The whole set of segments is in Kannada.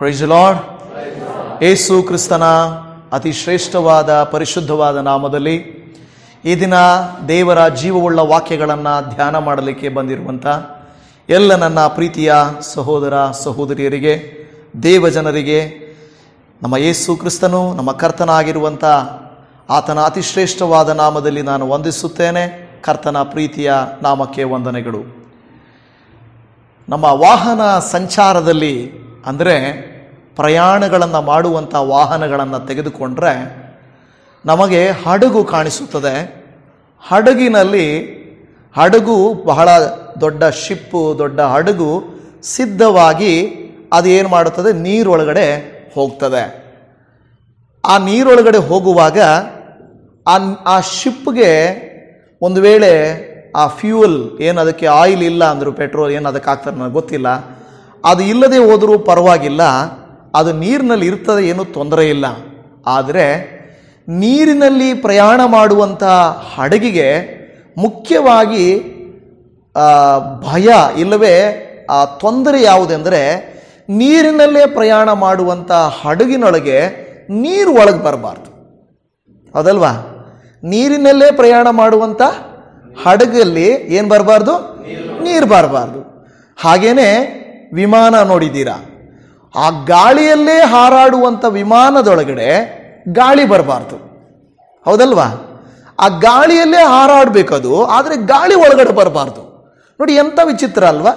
Price the lord. ಯೇಸು ಕ್ರಿಸ್ತನ ಅತಿ ಶ್ರೇಷ್ಠವಾದ ಪರಿಶುದ್ಧವಾದ ನಾಮದಲ್ಲಿ ಈ ದಿನ ದೇವರ ಜೀವವುಳ್ಳ ವಾಕ್ಯಗಳನ್ನು ಧ್ಯಾನ ಮಾಡಲಿಕ್ಕೆ ಬಂದಿರುವಂಥ ಎಲ್ಲ ನನ್ನ ಪ್ರೀತಿಯ ಸಹೋದರ ಸಹೋದರಿಯರಿಗೆ, ದೇವಜನರಿಗೆ, ನಮ್ಮ ಯೇಸು ಕ್ರಿಸ್ತನು ನಮ್ಮ ಕರ್ತನಾಗಿರುವಂಥ ಆತನ ಅತಿ ಶ್ರೇಷ್ಠವಾದ ನಾಮದಲ್ಲಿ ನಾನು ವಂದಿಸುತ್ತೇನೆ. ಕರ್ತನ ಪ್ರೀತಿಯ ನಾಮಕ್ಕೆ ವಂದನೆಗಳು. ನಮ್ಮ ವಾಹನ ಸಂಚಾರದಲ್ಲಿ ಅಂದರೆ ಪ್ರಯಾಣಗಳನ್ನು ಮಾಡುವಂಥ ವಾಹನಗಳನ್ನು ತೆಗೆದುಕೊಂಡ್ರೆ ನಮಗೆ ಹಡಗು ಕಾಣಿಸುತ್ತದೆ. ಹಡಗು ಬಹಳ ದೊಡ್ಡ ಶಿಪ್ಪು, ದೊಡ್ಡ ಹಡಗು ಸಿದ್ಧವಾಗಿ ಅದು ಏನು ಮಾಡುತ್ತದೆ, ನೀರೊಳಗಡೆ ಹೋಗ್ತದೆ. ಆ ನೀರೊಳಗಡೆ ಹೋಗುವಾಗ ಆ ಶಿಪ್ಗೆ ಒಂದು ವೇಳೆ ಆ ಫ್ಯೂಯಲ್ ಏನು, ಅದಕ್ಕೆ ಆಯಿಲ್ ಇಲ್ಲ ಅಂದರು, ಪೆಟ್ರೋಲ್ ಏನು ಅದಕ್ಕೆ ಹಾಕ್ತಾರೆ ನನಗೆ ಗೊತ್ತಿಲ್ಲ, ಅದು ಇಲ್ಲದೆ ಹೋದರೂ ಪರವಾಗಿಲ್ಲ, ಅದು ನೀರಿನಲ್ಲಿ ಇರ್ತದೆ, ಏನೂ ತೊಂದರೆ ಇಲ್ಲ. ಆದರೆ ನೀರಿನಲ್ಲಿ ಪ್ರಯಾಣ ಮಾಡುವಂಥ ಹಡಗಿಗೆ ಮುಖ್ಯವಾಗಿ ಭಯ ಇಲ್ಲವೇ ಆ ತೊಂದರೆ ಯಾವುದೆಂದರೆ, ನೀರಿನಲ್ಲೇ ಪ್ರಯಾಣ ಮಾಡುವಂಥ ಹಡಗಿನೊಳಗೆ ನೀರು ಒಳಗೆ ಬರಬಾರ್ದು. ಹೌದಲ್ವಾ? ನೀರಿನಲ್ಲೇ ಪ್ರಯಾಣ ಮಾಡುವಂಥ ಹಡಗಲ್ಲಿ ಏನು ಬರಬಾರ್ದು, ನೀರು ಬರಬಾರ್ದು. ಹಾಗೇನೆ ವಿಮಾನ ನೋಡಿದ್ದೀರಾ, ಆ ಗಾಳಿಯಲ್ಲೇ ಹಾರಾಡುವಂಥ ವಿಮಾನದೊಳಗಡೆ ಗಾಳಿ ಬರಬಾರ್ದು. ಹೌದಲ್ವಾ? ಆ ಗಾಳಿಯಲ್ಲೇ ಹಾರಾಡಬೇಕದು, ಆದರೆ ಗಾಳಿ ಒಳಗಡೆ ಬರಬಾರ್ದು. ನೋಡಿ ಎಂಥ ವಿಚಿತ್ರ ಅಲ್ವಾ?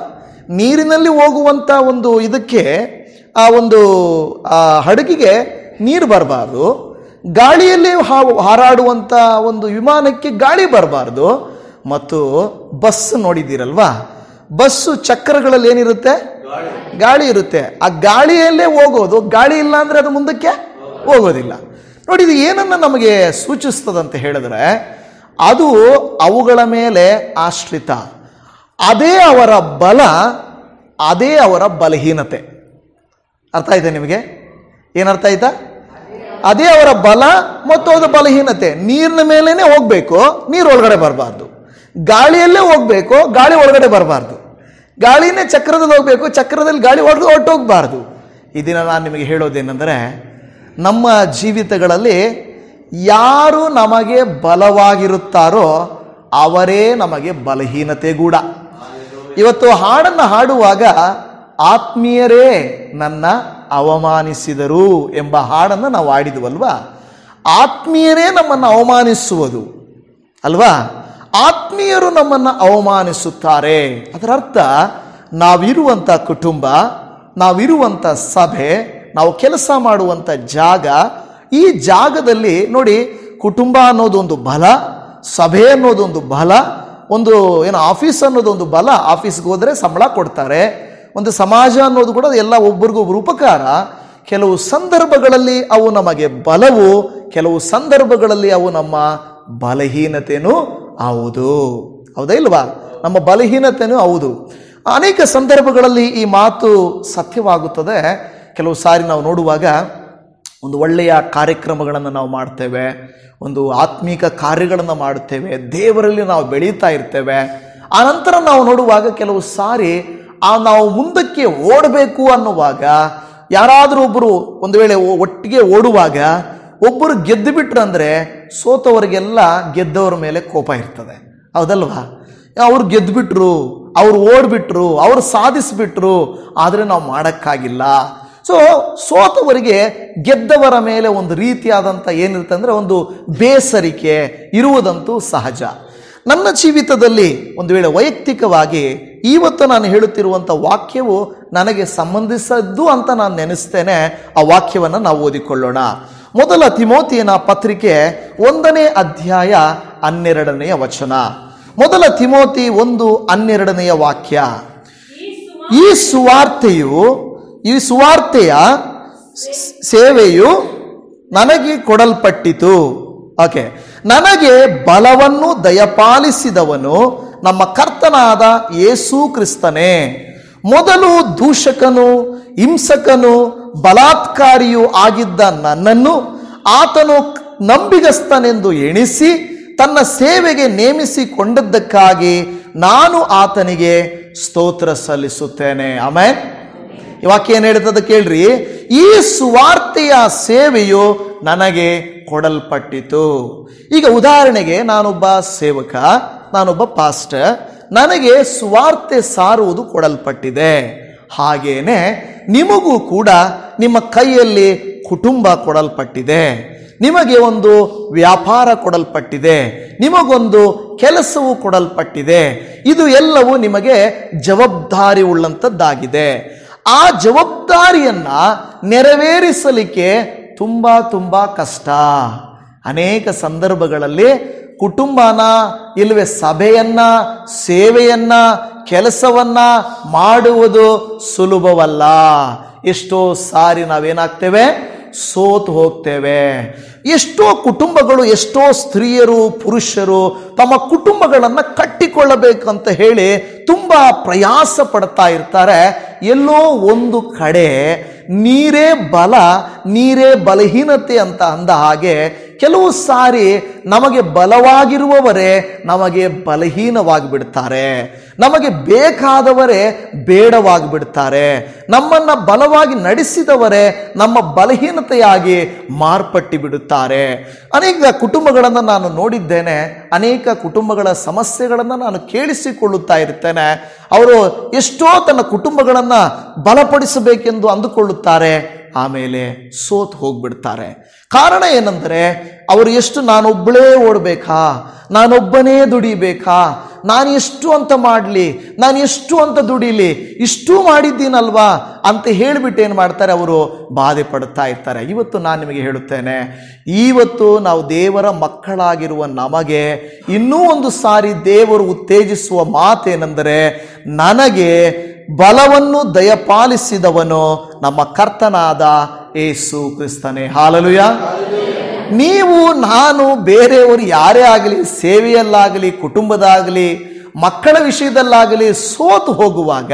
ನೀರಿನಲ್ಲಿ ಹೋಗುವಂಥ ಒಂದು ಇದಕ್ಕೆ, ಆ ಒಂದು ಹಡಗಿಗೆ ನೀರು ಬರಬಾರ್ದು, ಗಾಳಿಯಲ್ಲೇ ಹಾರಾಡುವಂಥ ಒಂದು ವಿಮಾನಕ್ಕೆ ಗಾಳಿ ಬರಬಾರ್ದು. ಮತ್ತು ಬಸ್ ನೋಡಿದ್ದೀರಲ್ವಾ, ಬಸ್ಸು ಚಕ್ರಗಳಲ್ಲಿ ಏನಿರುತ್ತೆ, ಗಾಳಿ ಇರುತ್ತೆ. ಆ ಗಾಳಿಯಲ್ಲೇ ಹೋಗೋದು, ಗಾಳಿ ಇಲ್ಲ ಅಂದರೆ ಅದು ಮುಂದಕ್ಕೆ ಹೋಗೋದಿಲ್ಲ. ನೋಡಿ, ಇದು ಏನನ್ನ ನಮಗೆ ಸೂಚಿಸ್ತದಂತ ಹೇಳಿದ್ರೆ, ಅದು ಅವುಗಳ ಮೇಲೆ ಆಶ್ರಿತ. ಅದೇ ಅವರ ಬಲ, ಅದೇ ಅವರ ಬಲಹೀನತೆ. ಅರ್ಥ ಆಯ್ತಾ ನಿಮಗೆ? ಏನರ್ಥ ಆಯ್ತಾ? ಅದೇ ಅವರ ಬಲ ಮತ್ತು ಅದು ಬಲಹೀನತೆ. ನೀರಿನ ಮೇಲೇನೆ ಹೋಗ್ಬೇಕು, ನೀರು ಒಳಗಡೆ ಬರಬಾರ್ದು. ಗಾಳಿಯಲ್ಲೇ ಹೋಗ್ಬೇಕು, ಗಾಳಿ ಒಳಗಡೆ ಬರಬಾರ್ದು. ಗಾಳಿನೇ ಚಕ್ರದಲ್ಲಿ ಹೋಗ್ಬೇಕು, ಚಕ್ರದಲ್ಲಿ ಗಾಳಿ ಹೊರಟೋಗ್ಬಾರ್ದು. ಈ ದಿನ ನಾನು ನಿಮಗೆ ಹೇಳೋದೇನೆಂದರೆ, ನಮ್ಮ ಜೀವಿತಗಳಲ್ಲಿ ಯಾರು ನಮಗೆ ಬಲವಾಗಿರುತ್ತಾರೋ ಅವರೇ ನಮಗೆ ಬಲಹೀನತೆ ಕೂಡ. ಇವತ್ತು ಹಾಡನ್ನು ಹಾಡುವಾಗ ಆತ್ಮೀಯರೇ ನನ್ನ ಅವಮಾನಿಸಿದರು ಎಂಬ ಹಾಡನ್ನು ನಾವು ಹಾಡಿದ್ವಲ್ವಾ? ಆತ್ಮೀಯರೇ ನಮ್ಮನ್ನು ಅವಮಾನಿಸುವುದು ಅಲ್ವಾ? ಆತ್ಮೀಯರು ನಮ್ಮನ್ನು ಅವಮಾನಿಸುತ್ತಾರೆ. ಅದರ ಅರ್ಥ, ನಾವಿರುವಂಥ ಕುಟುಂಬ, ನಾವಿರುವಂಥ ಸಭೆ, ನಾವು ಕೆಲಸ ಮಾಡುವಂಥ ಜಾಗ, ಈ ಜಾಗದಲ್ಲಿ ನೋಡಿ, ಕುಟುಂಬ ಅನ್ನೋದೊಂದು ಬಲ, ಸಭೆ ಅನ್ನೋದೊಂದು ಬಲ, ಒಂದು ಏನು ಆಫೀಸ್ ಅನ್ನೋದೊಂದು ಬಲ, ಆಫೀಸ್ಗೆ ಹೋದರೆ ಸಂಬಳ ಕೊಡ್ತಾರೆ. ಒಂದು ಸಮಾಜ ಅನ್ನೋದು ಕೂಡ ಎಲ್ಲ ಒಬ್ಬರಿಗೊಬ್ಬರು ಉಪಕಾರ. ಕೆಲವು ಸಂದರ್ಭಗಳಲ್ಲಿ ಅವು ನಮಗೆ ಬಲವು, ಕೆಲವು ಸಂದರ್ಭಗಳಲ್ಲಿ ಅವು ನಮ್ಮ ಬಲಹೀನತೆಯೂ ಹೌದು. ಹೌದಾ ಇಲ್ವಾ? ನಮ್ಮ ಬಲಹೀನತೆಯೂ ಹೌದು. ಅನೇಕ ಸಂದರ್ಭಗಳಲ್ಲಿ ಈ ಮಾತು ಸತ್ಯವಾಗುತ್ತದೆ. ಕೆಲವು ಸಾರಿ ನಾವು ನೋಡುವಾಗ ಒಂದು ಒಳ್ಳೆಯ ಕಾರ್ಯಕ್ರಮಗಳನ್ನು ನಾವು ಮಾಡ್ತೇವೆ, ಒಂದು ಆತ್ಮೀಕ ಕಾರ್ಯಗಳನ್ನು ಮಾಡುತ್ತೇವೆ, ದೇವರಲ್ಲಿ ನಾವು ಬೆಳೀತಾ ಇರ್ತೇವೆ. ಆನಂತರ ನಾವು ನೋಡುವಾಗ ಕೆಲವು ಸಾರಿ ನಾವು ಮುಂದಕ್ಕೆ ಓಡಬೇಕು ಅನ್ನುವಾಗ, ಯಾರಾದರೂ ಒಬ್ಬರು ಒಂದು ವೇಳೆ ಒಟ್ಟಿಗೆ ಓಡುವಾಗ ಒಬ್ಬರು ಗೆದ್ದು ಬಿಟ್ರಂದ್ರೆ ಸೋತವರಿಗೆಲ್ಲ ಗೆದ್ದವರ ಮೇಲೆ ಕೋಪ ಇರ್ತದೆ. ಹೌದಲ್ವಾ? ಅವ್ರು ಗೆದ್ದುಬಿಟ್ರು, ಅವ್ರು ಓಡ್ಬಿಟ್ರು, ಅವ್ರು ಸಾಧಿಸಿಬಿಟ್ರು, ಆದರೆ ನಾವು ಮಾಡೋಕ್ಕಾಗಿಲ್ಲ. ಸೊ ಸೋತವರಿಗೆ ಗೆದ್ದವರ ಮೇಲೆ ಒಂದು ರೀತಿಯಾದಂಥ ಏನಿರುತ್ತೆ ಅಂದರೆ ಒಂದು ಬೇಸರಿಕೆ ಇರುವುದಂತೂ ಸಹಜ. ನನ್ನ ಜೀವಿತದಲ್ಲಿ ಒಂದು ವೇಳೆ ವೈಯಕ್ತಿಕವಾಗಿ ಇವತ್ತು ನಾನು ಹೇಳುತ್ತಿರುವಂಥ ವಾಕ್ಯವು ನನಗೆ ಸಂಬಂಧಿಸಿದ್ದು ಅಂತ ನಾನು ನೆನೆಸ್ತೇನೆ. ಆ ವಾಕ್ಯವನ್ನು ನಾವು ಓದಿಕೊಳ್ಳೋಣ. ಮೊದಲ ತಿಮೋತಿಯನ ಪತ್ರಿಕೆ 1ನೇ ಅಧ್ಯಾಯ 12ನೇ ವಚನ. ಮೊದಲ ತಿಮೋತಿ 1:12 ವಾಕ್ಯ. ಈ ಸುವಾರ್ತೆಯ ಸೇವೆಯು ನನಗೆ ಕೊಡಲ್ಪಟ್ಟಿತು. ಓಕೆ, ನನಗೆ ಬಲವನ್ನು ದಯಪಾಲಿಸಿದವನು ನಮ್ಮ ಕರ್ತನಾದ ಯೇಸು ಕ್ರಿಸ್ತನೇ. ಮೊದಲು ದೂಷಕನು, ಹಿಂಸಕನು, ಬಲಾತ್ಕಾರಿಯೂ ಆಗಿದ್ದ ನನ್ನನ್ನು ಆತನು ನಂಬಿಗಸ್ತನೆಂದು ಎಣಿಸಿ ತನ್ನ ಸೇವೆಗೆ ನೇಮಿಸಿಕೊಂಡದ್ದಕ್ಕಾಗಿ ನಾನು ಆತನಿಗೆ ಸ್ತೋತ್ರ ಸಲ್ಲಿಸುತ್ತೇನೆ. ಆಮೆನ್. ಈ ವಾಕ್ಯ ಏನು ಹೇಳ್ತದೆ ಕೇಳ್ರಿ, ಈ ಸುವಾರ್ತೆಯ ಸೇವೆಯು ನನಗೆ ಕೊಡಲ್ಪಟ್ಟಿತು. ಈಗ ಉದಾಹರಣೆಗೆ ನಾನೊಬ್ಬ ಸೇವಕ, ನಾನೊಬ್ಬ ಪಾಸ್ಟರ್, ನನಗೆ ಸುವಾರ್ತೆ ಸಾರುವುದು ಕೊಡಲ್ಪಟ್ಟಿದೆ. ಹಾಗೇನೆ ನಿಮಗೂ ಕೂಡ ನಿಮ್ಮ ಕೈಯಲ್ಲಿ ಕುಟುಂಬ ಕೊಡಲ್ಪಟ್ಟಿದೆ, ನಿಮಗೆ ಒಂದು ವ್ಯಾಪಾರ ಕೊಡಲ್ಪಟ್ಟಿದೆ, ನಿಮಗೊಂದು ಕೆಲಸವು ಕೊಡಲ್ಪಟ್ಟಿದೆ. ಇದು ಎಲ್ಲವೂ ನಿಮಗೆ ಜವಾಬ್ದಾರಿ ಉಳ್ಳಂಥದ್ದಾಗಿದೆ. ಆ ಜವಾಬ್ದಾರಿಯನ್ನ ನೆರವೇರಿಸಲಿಕ್ಕೆ ತುಂಬಾ ಕಷ್ಟ. ಅನೇಕ ಸಂದರ್ಭಗಳಲ್ಲಿ ಕುಟುಂಬನ ಇಲ್ಲವೇ ಸಭೆಯನ್ನ, ಸೇವೆಯನ್ನ, ಕೆಲಸವನ್ನ ಮಾಡುವುದು ಸುಲಭವಲ್ಲ. ಎಷ್ಟೋ ಸಾರಿ ನಾವೇನಾಗ್ತೇವೆ, ಸೋತು ಹೋಗ್ತೇವೆ. ಎಷ್ಟೋ ಕುಟುಂಬಗಳು, ಎಷ್ಟೋ ಸ್ತ್ರೀಯರು, ಪುರುಷರು ತಮ್ಮ ಕುಟುಂಬಗಳನ್ನು ಕಟ್ಟಿಕೊಳ್ಳಬೇಕಂತ ಹೇಳಿ ತುಂಬಾ ಪ್ರಯಾಸ ಪಡ್ತಾ ಇರ್ತಾರೆ. ಎಲ್ಲೋ ಒಂದು ಕಡೆ ನೀರೇ ಬಲ, ನೀರೇ ಬಲಹೀನತೆ ಅಂತ ಅಂದ ಹಾಗೆ ಕೆಲವು ಸಾರಿ ನಮಗೆ ಬಲವಾಗಿರುವವರೇ ನಮಗೆ ಬಲಹೀನವಾಗಿ ಬಿಡ್ತಾರೆ, ನಮಗೆ ಬೇಕಾದವರೇ ಬೇಡವಾಗಿ ಬಿಡ್ತಾರೆ, ನಮ್ಮನ್ನ ಬಲವಾಗಿ ನಡೆಸಿದವರೇ ನಮ್ಮ ಬಲಹೀನತೆಯಾಗಿ ಮಾರ್ಪಟ್ಟು ಬಿಡುತ್ತಾರೆ. ಅನೇಕ ಕುಟುಂಬಗಳನ್ನು ನಾನು ನೋಡಿದ್ದೇನೆ, ಅನೇಕ ಕುಟುಂಬಗಳ ಸಮಸ್ಯೆಗಳನ್ನು ನಾನು ಕೇಳಿಸಿಕೊಳ್ಳುತ್ತಾ ಇರ್ತೇನೆ. ಅವರು ಎಷ್ಟೋ ತನ್ನ ಕುಟುಂಬಗಳನ್ನು ಬಲಪಡಿಸಬೇಕೆಂದು ಅಂದುಕೊಳ್ಳುತ್ತಾರೆ, ಆಮೇಲೆ ಸೋತು ಹೋಗ್ಬಿಡ್ತಾರೆ. ಕಾರಣ ಏನಂದರೆ ಅವರು ಎಷ್ಟು ನಾನೊಬ್ಬಳೇ ಓಡಬೇಕಾ, ನಾನೊಬ್ಬನೇ ದುಡಿಬೇಕಾ, ನಾನು ಎಷ್ಟು ಅಂತ ಮಾಡಲಿ, ನಾನು ಎಷ್ಟು ಅಂತ ದುಡಿಲಿ, ಇಷ್ಟು ಮಾಡಿದ್ದೀನಲ್ವಾ ಅಂತ ಹೇಳಿಬಿಟ್ಟು ಏನು ಮಾಡ್ತಾರೆ, ಅವರು ಬಾಧೆ ಪಡುತ್ತಾ ಇರ್ತಾರೆ. ಇವತ್ತು ನಾನು ನಿಮಗೆ ಹೇಳುತ್ತೇನೆ, ಇವತ್ತು ನಾವು ದೇವರ ಮಕ್ಕಳಾಗಿರುವ ನಮಗೆ ಇನ್ನೂ ಒಂದು ಸಾರಿ ದೇವರು ಉತ್ತೇಜಿಸುವ ಮಾತೇನೆಂದರೆ, ನನಗೆ ಬಲವನ್ನು ದಯಪಾಲಿಸಿದವನು ನಮ್ಮ ಕರ್ತನಾದ ಯೇಸು ಕ್ರಿಸ್ತನೇ. ಹಾಲೆಲೂಯ. ನೀವು, ನಾನು, ಬೇರೆಯವರು ಯಾರೇ ಆಗಲಿ, ಸೇವೆಯಲ್ಲಾಗಲಿ, ಕುಟುಂಬದಾಗಲಿ, ಮಕ್ಕಳ ವಿಷಯದಲ್ಲಾಗಲಿ ಸೋತು ಹೋಗುವಾಗ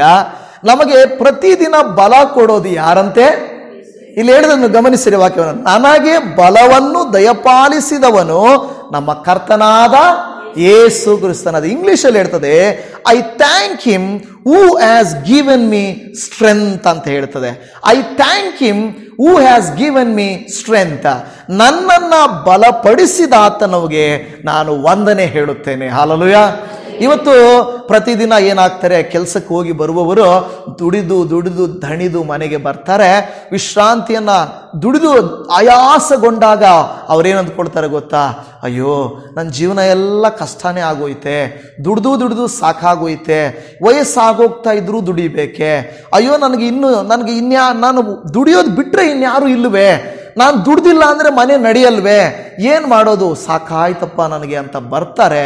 ನಮಗೆ ಪ್ರತಿದಿನ ಬಲ ಕೊಡೋದು ಯಾರಂತೆ? ಇಲ್ಲಿ ಹೇಳಿದನ್ನು ಗಮನಿಸಿರಿ ವಾಕ್ಯವನ್ನು, ನನಗೆ ಬಲವನ್ನು ದಯಪಾಲಿಸಿದವನು ನಮ್ಮ ಕರ್ತನಾದ ಯೇಸು ಕ್ರಿಸ್ತನಾದ. ಇಂಗ್ಲಿಷಲ್ಲಿ ಹೇಳ್ತದೆ, I thank him who has given me strength ಅಂತ ಹೇಳ್ತದೆ. I thank him who has given me strength. ನನ್ನನ್ನು ಬಲಪಡಿಸಿದ ಆತನಿಗೆ ನಾನು ವಂದನೆ ಹೇಳುತ್ತೇನೆ. ಹಾಲೆಲೂಯ. ಇವತ್ತು ಪ್ರತಿದಿನ ಏನಾಗ್ತಾರೆ, ಕೆಲಸಕ್ಕೆ ಹೋಗಿ ಬರುವವರು ದುಡಿದು ದುಡಿದು ದಣಿದು ಮನೆಗೆ ಬರ್ತಾರೆ. ವಿಶ್ರಾಂತಿಯನ್ನ ದುಡಿದು ಆಯಾಸಗೊಂಡಾಗ ಅವ್ರೇನು ಅಂದ್ಕೊಳ್ತಾರೆ ಗೊತ್ತಾ, ಅಯ್ಯೋ ನನ್ನ ಜೀವನ ಎಲ್ಲ ಕಷ್ಟನೇ ಆಗೋಯ್ತೆ, ದುಡಿದು ಸಾಕಾಗೋಯ್ತೆ, ವಯಸ್ಸಾಗೋಗ್ತಾ ಇದ್ರೂ ದುಡಿಬೇಕೆ, ಅಯ್ಯೋ ನನಗೆ ನಾನು ದುಡಿಯೋದು ಬಿಟ್ಟರೆ ಇನ್ಯಾರು ಇಲ್ಲವೇ, ನಾನು ದುಡ್ದಿಲ್ಲ ಅಂದರೆ ಮನೆ ನಡೆಯಲ್ವೇ, ಏನು ಮಾಡೋದು, ಸಾಕಾಯ್ತಪ್ಪ ನನಗೆ ಅಂತ ಬರ್ತಾರೆ.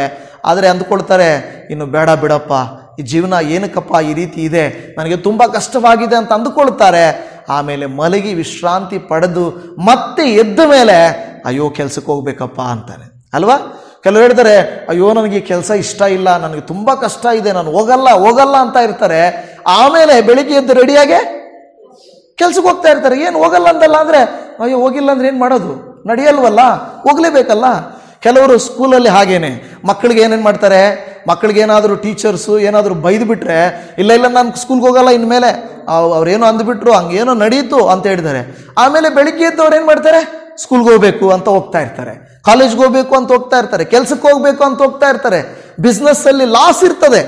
ಆದರೆ ಅಂದ್ಕೊಳ್ತಾರೆ, ಇನ್ನು ಬೇಡ ಬಿಡಪ್ಪ, ಈ ಜೀವನ ಏನಕ್ಕಪ್ಪ ಈ ರೀತಿ ಇದೆ, ನನಗೆ ತುಂಬ ಕಷ್ಟವಾಗಿದೆ ಅಂತ ಅಂದುಕೊಳ್ತಾರೆ. ಆಮೇಲೆ ಮಲಗಿ ವಿಶ್ರಾಂತಿ ಪಡೆದು ಮತ್ತೆ ಎದ್ದ ಮೇಲೆ ಅಯ್ಯೋ ಕೆಲ್ಸಕ್ಕೆ ಹೋಗ್ಬೇಕಪ್ಪ ಅಂತಾನೆ ಅಲ್ವಾ. ಕೆಲವರು ಹೇಳ್ತಾರೆ, ಅಯ್ಯೋ ನನಗೆ ಕೆಲಸ ಇಷ್ಟ ಇಲ್ಲ, ನನಗೆ ತುಂಬ ಕಷ್ಟ ಇದೆ, ನಾನು ಹೋಗಲ್ಲ ಅಂತ ಇರ್ತಾರೆ. ಆಮೇಲೆ ಬೆಳಿಗ್ಗೆ ಎದ್ದು ರೆಡಿಯಾಗೆ ಕೆಲ್ಸಕ್ಕೆ ಹೋಗ್ತಾ ಇರ್ತಾರೆ. ಏನು ಹೋಗಲ್ಲ ಅಂತಲ್ಲ ಅಂದರೆ, ಅಯ್ಯೋ ಹೋಗಿಲ್ಲ ಅಂದ್ರೆ ಏನು ಮಾಡೋದು, ನಡೆಯಲ್ವಲ್ಲ, ಹೋಗ್ಲೇಬೇಕಲ್ಲ. ಕೆಲವರು ಸ್ಕೂಲಲ್ಲಿ ಹಾಗೇನೆ ಮಕ್ಕಳಿಗೆ ಏನೇನು ಮಾಡ್ತಾರೆ, ಮಕ್ಕಳಿಗೇನಾದರೂ ಟೀಚರ್ಸು ಏನಾದರೂ ಬೈದು ಬಿಟ್ರೆ, ಇಲ್ಲ ನಾನು ಸ್ಕೂಲ್ಗೆ ಹೋಗಲ್ಲ ಇನ್ಮೇಲೆ, ಅವ್ರೇನೋ ಅಂದ್ಬಿಟ್ರು, ಹಂಗೇನೋ ನಡೀತು ಅಂತ ಹೇಳಿದ್ದಾರೆ. ಆಮೇಲೆ ಬೆಳಿಗ್ಗೆ ಎದ್ದವ್ರು ಏನು ಮಾಡ್ತಾರೆ, ಸ್ಕೂಲ್ಗೆ ಹೋಗ್ಬೇಕು ಅಂತ ಹೋಗ್ತಾ ಇರ್ತಾರೆ, ಕಾಲೇಜ್ಗೆ ಹೋಗ್ಬೇಕು ಅಂತ ಹೋಗ್ತಾ ಇರ್ತಾರೆ, ಕೆಲ್ಸಕ್ಕೆ ಹೋಗ್ಬೇಕು ಅಂತ ಹೋಗ್ತಾ ಇರ್ತಾರೆ. ಬಿಸ್ನೆಸ್ಸಲ್ಲಿ ಲಾಸ್ ಇರ್ತದೆ.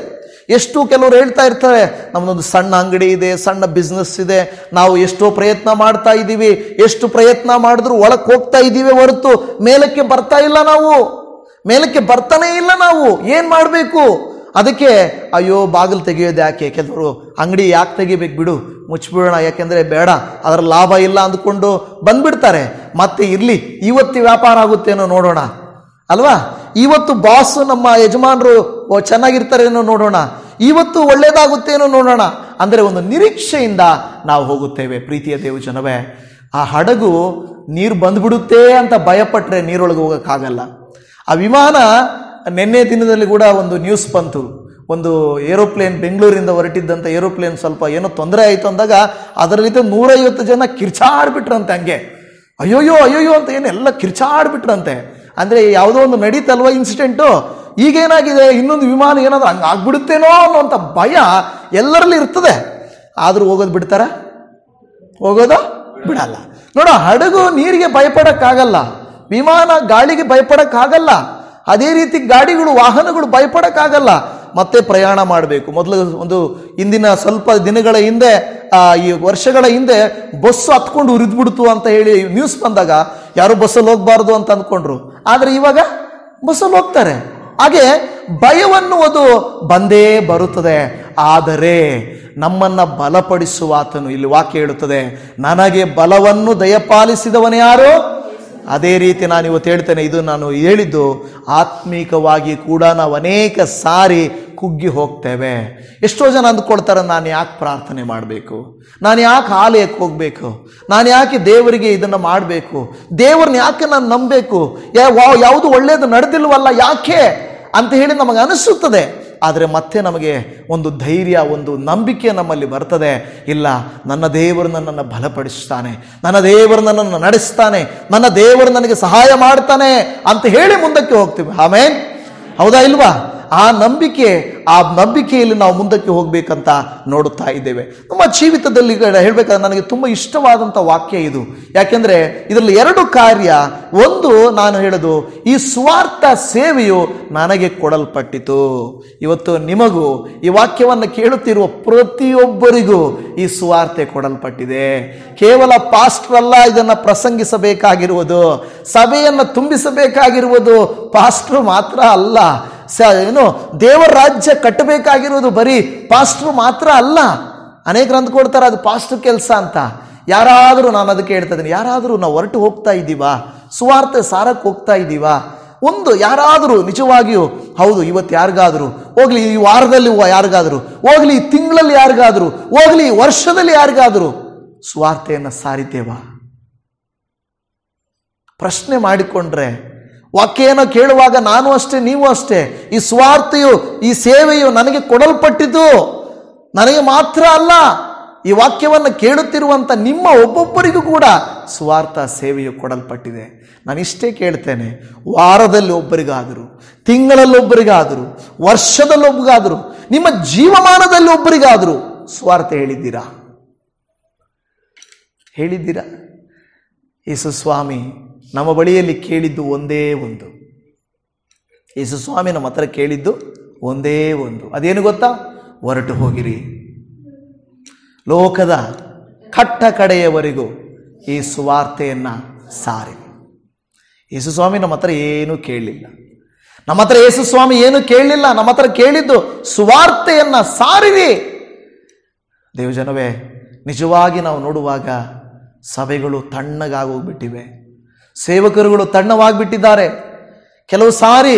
ಎಷ್ಟು ಕೆಲವರು ಹೇಳ್ತಾ ಇರ್ತಾರೆ, ನಮ್ಮದೊಂದು ಸಣ್ಣ ಅಂಗಡಿ ಇದೆ, ಸಣ್ಣ ಬಿಸ್ನೆಸ್ ಇದೆ, ನಾವು ಎಷ್ಟೋ ಪ್ರಯತ್ನ ಮಾಡ್ತಾ ಇದ್ದೀವಿ, ಎಷ್ಟು ಪ್ರಯತ್ನ ಮಾಡಿದ್ರು ಒಳಕ್ಕೆ ಹೋಗ್ತಾ ಇದ್ದೀವಿ ಹೊರತು ಮೇಲಕ್ಕೆ ಬರ್ತಾನೇ ಇಲ್ಲ ನಾವು, ಏನು ಮಾಡಬೇಕು? ಅದಕ್ಕೆ ಅಯ್ಯೋ ಬಾಗಿಲು ತೆಗೆಯೋದು ಯಾಕೆ, ಕೆಲವರು ಅಂಗಡಿ ಯಾಕೆ ತೆಗಿಬೇಕು, ಬಿಡು ಮುಚ್ಚಿಬಿಡೋಣ, ಯಾಕೆಂದರೆ ಬೇಡ, ಅದರ ಲಾಭ ಇಲ್ಲ ಅಂದ್ಕೊಂಡು ಬಂದ್ಬಿಡ್ತಾರೆ. ಮತ್ತೆ ಇರಲಿ, ಇವತ್ತು ವ್ಯಾಪಾರ ಆಗುತ್ತೇನೋ ನೋಡೋಣ ಅಲ್ವಾ, ಇವತ್ತು ಬಾಸು ನಮ್ಮ ಯಜಮಾನರು ಚೆನ್ನಾಗಿರ್ತಾರೇನೋ ನೋಡೋಣ, ಇವತ್ತು ಒಳ್ಳೇದಾಗುತ್ತೇನೋ ನೋಡೋಣ ಅಂದರೆ ಒಂದು ನಿರೀಕ್ಷೆಯಿಂದ ನಾವು ಹೋಗುತ್ತೇವೆ. ಪ್ರೀತಿಯ ದೇವಜನವೇ, ಆ ಹಡಗು ನೀರು ಬಂದ್ಬಿಡುತ್ತೆ ಅಂತ ಭಯಪಟ್ಟರೆ ನೀರೊಳಗೆ ಹೋಗೋಕ್ಕಾಗಲ್ಲ. ಆ ವಿಮಾನ ನಿನ್ನೆ ದಿನದಲ್ಲಿ ಕೂಡ ಒಂದು ನ್ಯೂಸ್ ಬಂತು, ಒಂದು ಏರೋಪ್ಲೇನ್ ಬೆಂಗಳೂರಿಂದ ಹೊರಟಿದ್ದಂಥ ಏರೋಪ್ಲೇನ್ ಸ್ವಲ್ಪ ಏನೋ ತೊಂದರೆ ಆಯಿತು ಅಂದಾಗ ಅದರಲ್ಲಿ 150 ಜನ ಕಿರ್ಚಾಡ್ಬಿಟ್ರಂತೆ. ಹಂಗೆ ಅಯ್ಯೋಯ್ಯೋ ಅಂತ ಏನೆಲ್ಲ ಕಿರ್ಚಾಡ್ಬಿಟ್ರಂತೆ. ಅಂದರೆ ಯಾವುದೋ ಒಂದು ನಡೀತಲ್ವ ಇನ್ಸಿಡೆಂಟು, ಈಗೇನಾಗಿದೆ, ಇನ್ನೊಂದು ವಿಮಾನ ಏನಾದರೂ ಹಂಗೆ ಆಗ್ಬಿಡುತ್ತೇನೋ ಅನ್ನೋಂಥ ಭಯ ಎಲ್ಲರಲ್ಲಿ ಇರ್ತದೆ. ಆದರೂ ಹೋಗೋದು ಬಿಡ್ತಾರ? ಹೋಗೋದ ಬಿಡಲ್ಲ. ನೋಡ, ಹಡಗು ನೀರಿಗೆ ಭಯಪಡಕ್ಕಾಗಲ್ಲ, ವಿಮಾನ ಗಾಳಿಗೆ ಭಯಪಡಕ್ಕಾಗಲ್ಲ, ಅದೇ ರೀತಿ ಗಾಡಿಗಳು ವಾಹನಗಳು ಭಯಪಡಕ್ಕಾಗಲ್ಲ. ಮತ್ತೆ ಪ್ರಯಾಣ ಮಾಡಬೇಕು. ಮೊದಲು ಒಂದು ಇಂದಿನ ಸ್ವಲ್ಪ ದಿನಗಳ ಹಿಂದೆ, ಈ ವರ್ಷಗಳ ಹಿಂದೆ ಬಸ್ಸು ಹತ್ಕೊಂಡು ಉರಿದ್ಬಿಡ್ತು ಅಂತ ಹೇಳಿ ನ್ಯೂಸ್ ಬಂದಾಗ ಯಾರು ಬಸ್ಸಲ್ಲಿ ಹೋಗ್ಬಾರ್ದು ಅಂತ ಅಂದ್ಕೊಂಡ್ರು. ಆದರೆ ಇವಾಗ ಬಸ್ಸಲ್ಲಿ ಹೋಗ್ತಾರೆ. ಹಾಗೆ ಭಯವನ್ನುವುದು ಬಂದೇ ಬರುತ್ತದೆ. ಆದರೆ ನಮ್ಮನ್ನ ಬಲಪಡಿಸುವ ಆತನು, ಇಲ್ಲಿ ವಾಕ್ಯ ಹೇಳುತ್ತದೆ, ನನಗೆ ಬಲವನ್ನು ದಯಪಾಲಿಸಿದವನು ಯಾರು? ಅದೇ ರೀತಿ ನಾನು ಇವತ್ತು ಹೇಳ್ತೇನೆ, ಇದು ನಾನು ಹೇಳಿದ್ದು ಆತ್ಮೀಕವಾಗಿ ಕೂಡ ನಾವು ಅನೇಕ ಸಾರಿ ಕುಗ್ಗಿ ಹೋಗ್ತೇವೆ. ಎಷ್ಟೋ ಜನ ಅಂದ್ಕೊಳ್ತಾರೆ, ನಾನು ಯಾಕೆ ಪ್ರಾರ್ಥನೆ ಮಾಡಬೇಕು, ನಾನು ಯಾಕೆ ಆಲಯಕ್ಕೆ ಹೋಗ್ಬೇಕು, ನಾನು ಯಾಕೆ ದೇವರಿಗೆ ಇದನ್ನು ಮಾಡಬೇಕು, ದೇವ್ರನ್ನ ಯಾಕೆ ನಾನು ನಂಬಬೇಕು, ಯಾವುದು ಒಳ್ಳೇದು ನಡೆದಿಲ್ವಲ್ಲ ಯಾಕೆ ಅಂತ ಹೇಳಿ ನಮಗೆ ಅನಿಸುತ್ತದೆ. ಆದರೆ ಮತ್ತೆ ನಮಗೆ ಒಂದು ಧೈರ್ಯ, ಒಂದು ನಂಬಿಕೆ ನಮ್ಮಲ್ಲಿ ಬರ್ತದೆ. ಇಲ್ಲ, ನನ್ನ ದೇವರು ನನ್ನನ್ನು ಬಲಪಡಿಸ್ತಾನೆ, ನನ್ನ ದೇವರು ನನ್ನನ್ನು ನಡೆಸ್ತಾನೆ, ನನ್ನ ದೇವರು ನನಗೆ ಸಹಾಯ ಮಾಡ್ತಾನೆ ಅಂತ ಹೇಳಿ ಮುಂದಕ್ಕೆ ಹೋಗ್ತೀವಿ. ಆಮೇನ್, ಹೌದಾ ಇಲ್ವಾ? ಆ ನಂಬಿಕೆಯಲ್ಲಿ ನಾವು ಮುಂದಕ್ಕೆ ಹೋಗ್ಬೇಕಂತ ನೋಡುತ್ತಾ ಇದ್ದೇವೆ. ನಮ್ಮ ಜೀವಿತದಲ್ಲಿ ಹೇಳ್ಬೇಕಾದ್ರೆ ನನಗೆ ತುಂಬ ಇಷ್ಟವಾದಂಥ ವಾಕ್ಯ ಇದು. ಯಾಕೆಂದ್ರೆ ಇದರಲ್ಲಿ ಎರಡು ಕಾರ್ಯ. ಒಂದು, ನಾನು ಹೇಳೋದು, ಈ ಸ್ವಾರ್ಥ ಸೇವೆಯು ನನಗೆ ಕೊಡಲ್ಪಟ್ಟಿತು. ಇವತ್ತು ನಿಮಗೂ ಈ ವಾಕ್ಯವನ್ನು ಕೇಳುತ್ತಿರುವ ಪ್ರತಿಯೊಬ್ಬರಿಗೂ ಈ ಸುವಾರ್ತೆ ಕೊಡಲ್ಪಟ್ಟಿದೆ. ಕೇವಲ ಪಾಸ್ಟರ್ ಅಲ್ಲ ಇದನ್ನು ಪ್ರಸಂಗಿಸಬೇಕಾಗಿರುವುದು, ಸಭೆಯನ್ನು ತುಂಬಿಸಬೇಕಾಗಿರುವುದು ಪಾಸ್ಟರ್ ಮಾತ್ರ ಅಲ್ಲ. ದೇವರ ರಾಜ್ಯ ಕಟ್ಟಬೇಕಾಗಿರೋದು ಬರೀ ಪಾಸ್ಟರ್ ಮಾತ್ರ ಅಲ್ಲ. ಅನೇಕರು ಅಂದ್ಕೊಡ್ತಾರೆ ಅದು ಪಾಸ್ಟರ್ ಕೆಲಸ ಅಂತ. ಯಾರಾದರೂ, ನಾನು ಅದಕ್ಕೆ ಹೇಳ್ತಾ ಇದ್ದೀನಿ, ಯಾರಾದರೂ ನಾವು ಹೊರಟು ಹೋಗ್ತಾ ಇದ್ದೀವಾ, ಸುವಾರ್ತೆ ಸಾರಕ್ಕೆ ಹೋಗ್ತಾ ಇದ್ದೀವಾ, ಒಂದು ಯಾರಾದರೂ ನಿಜವಾಗಿಯೂ ಹೌದು, ಇವತ್ತು ಯಾರಿಗಾದರೂ ಹೋಗ್ಲಿ, ಈ ವಾರದಲ್ಲಿ ಯಾರಿಗಾದರೂ ಹೋಗ್ಲಿ, ಈ ತಿಂಗಳಲ್ಲಿ ಯಾರಿಗಾದರೂ ಹೋಗ್ಲಿ, ವರ್ಷದಲ್ಲಿ ಯಾರಿಗಾದರೂ ಸುವಾರ್ತೆಯನ್ನು ಸಾರಿದ್ದೇವಾ? ಪ್ರಶ್ನೆ ಮಾಡಿಕೊಂಡ್ರೆ, ವಾಕ್ಯನ ಕೇಳುವಾಗ ನಾನು ಅಷ್ಟೇ, ನೀವು ಅಷ್ಟೇ, ಈ ಸ್ವಾರ್ಥೆಯು, ಈ ಸೇವೆಯು ನನಗೆ ಕೊಡಲ್ಪಟ್ಟಿದ್ದು. ನನಗೆ ಮಾತ್ರ ಅಲ್ಲ, ಈ ವಾಕ್ಯವನ್ನು ಕೇಳುತ್ತಿರುವಂಥ ನಿಮ್ಮ ಒಬ್ಬೊಬ್ಬರಿಗೂ ಕೂಡ ಸ್ವಾರ್ಥ ಸೇವೆಯು ಕೊಡಲ್ಪಟ್ಟಿದೆ. ನಾನು ಇಷ್ಟೇ ಕೇಳ್ತೇನೆ, ವಾರದಲ್ಲಿ ಒಬ್ಬರಿಗಾದರೂ, ತಿಂಗಳಲ್ಲಿ ಒಬ್ಬರಿಗಾದರೂ, ವರ್ಷದಲ್ಲಿ ಒಬ್ಬರಿಗಾದರೂ, ನಿಮ್ಮ ಜೀವಮಾನದಲ್ಲಿ ಒಬ್ಬರಿಗಾದರೂ ಸ್ವಾರ್ಥ ಹೇಳಿದ್ದೀರಾ? ಯೇಸು ಸ್ವಾಮಿ ನಮ್ಮ ಬಳಿಯಲ್ಲಿ ಕೇಳಿದ್ದು ಒಂದೇ ಒಂದು. ಯೇಸು ಸ್ವಾಮಿ ನಮ್ಮ ಹತ್ರ ಕೇಳಿದ್ದು ಒಂದೇ ಒಂದು. ಅದೇನು ಗೊತ್ತಾ? ಹೊರಟು ಹೋಗಿರಿ, ಲೋಕದ ಕಟ್ಟ ಕಡೆಯವರೆಗೂ ಈ ಸುವಾರ್ತೆಯನ್ನು ಸಾರಿ. ಯೇಸು ಸ್ವಾಮಿ ನಮ್ಮ ಹತ್ರ ಏನೂ ಕೇಳಲಿಲ್ಲ. ಯೇಸು ಸ್ವಾಮಿ ಏನು ಕೇಳಲಿಲ್ಲ. ನಮ್ಮ ಹತ್ರ ಕೇಳಿದ್ದು ಸುವಾರ್ತೆಯನ್ನು ಸಾರಿರಿ. ದೇವಜನವೇ, ನಿಜವಾಗಿ ನಾವು ನೋಡುವಾಗ ಸಭೆಗಳು ತಣ್ಣಗಾಗೋಗ್ಬಿಟ್ಟಿವೆ, ಸೇವಕರುಗಳು ತಣ್ಣವಾಗಿಬಿಟ್ಟಿದ್ದಾರೆ. ಕೆಲವು ಸಾರಿ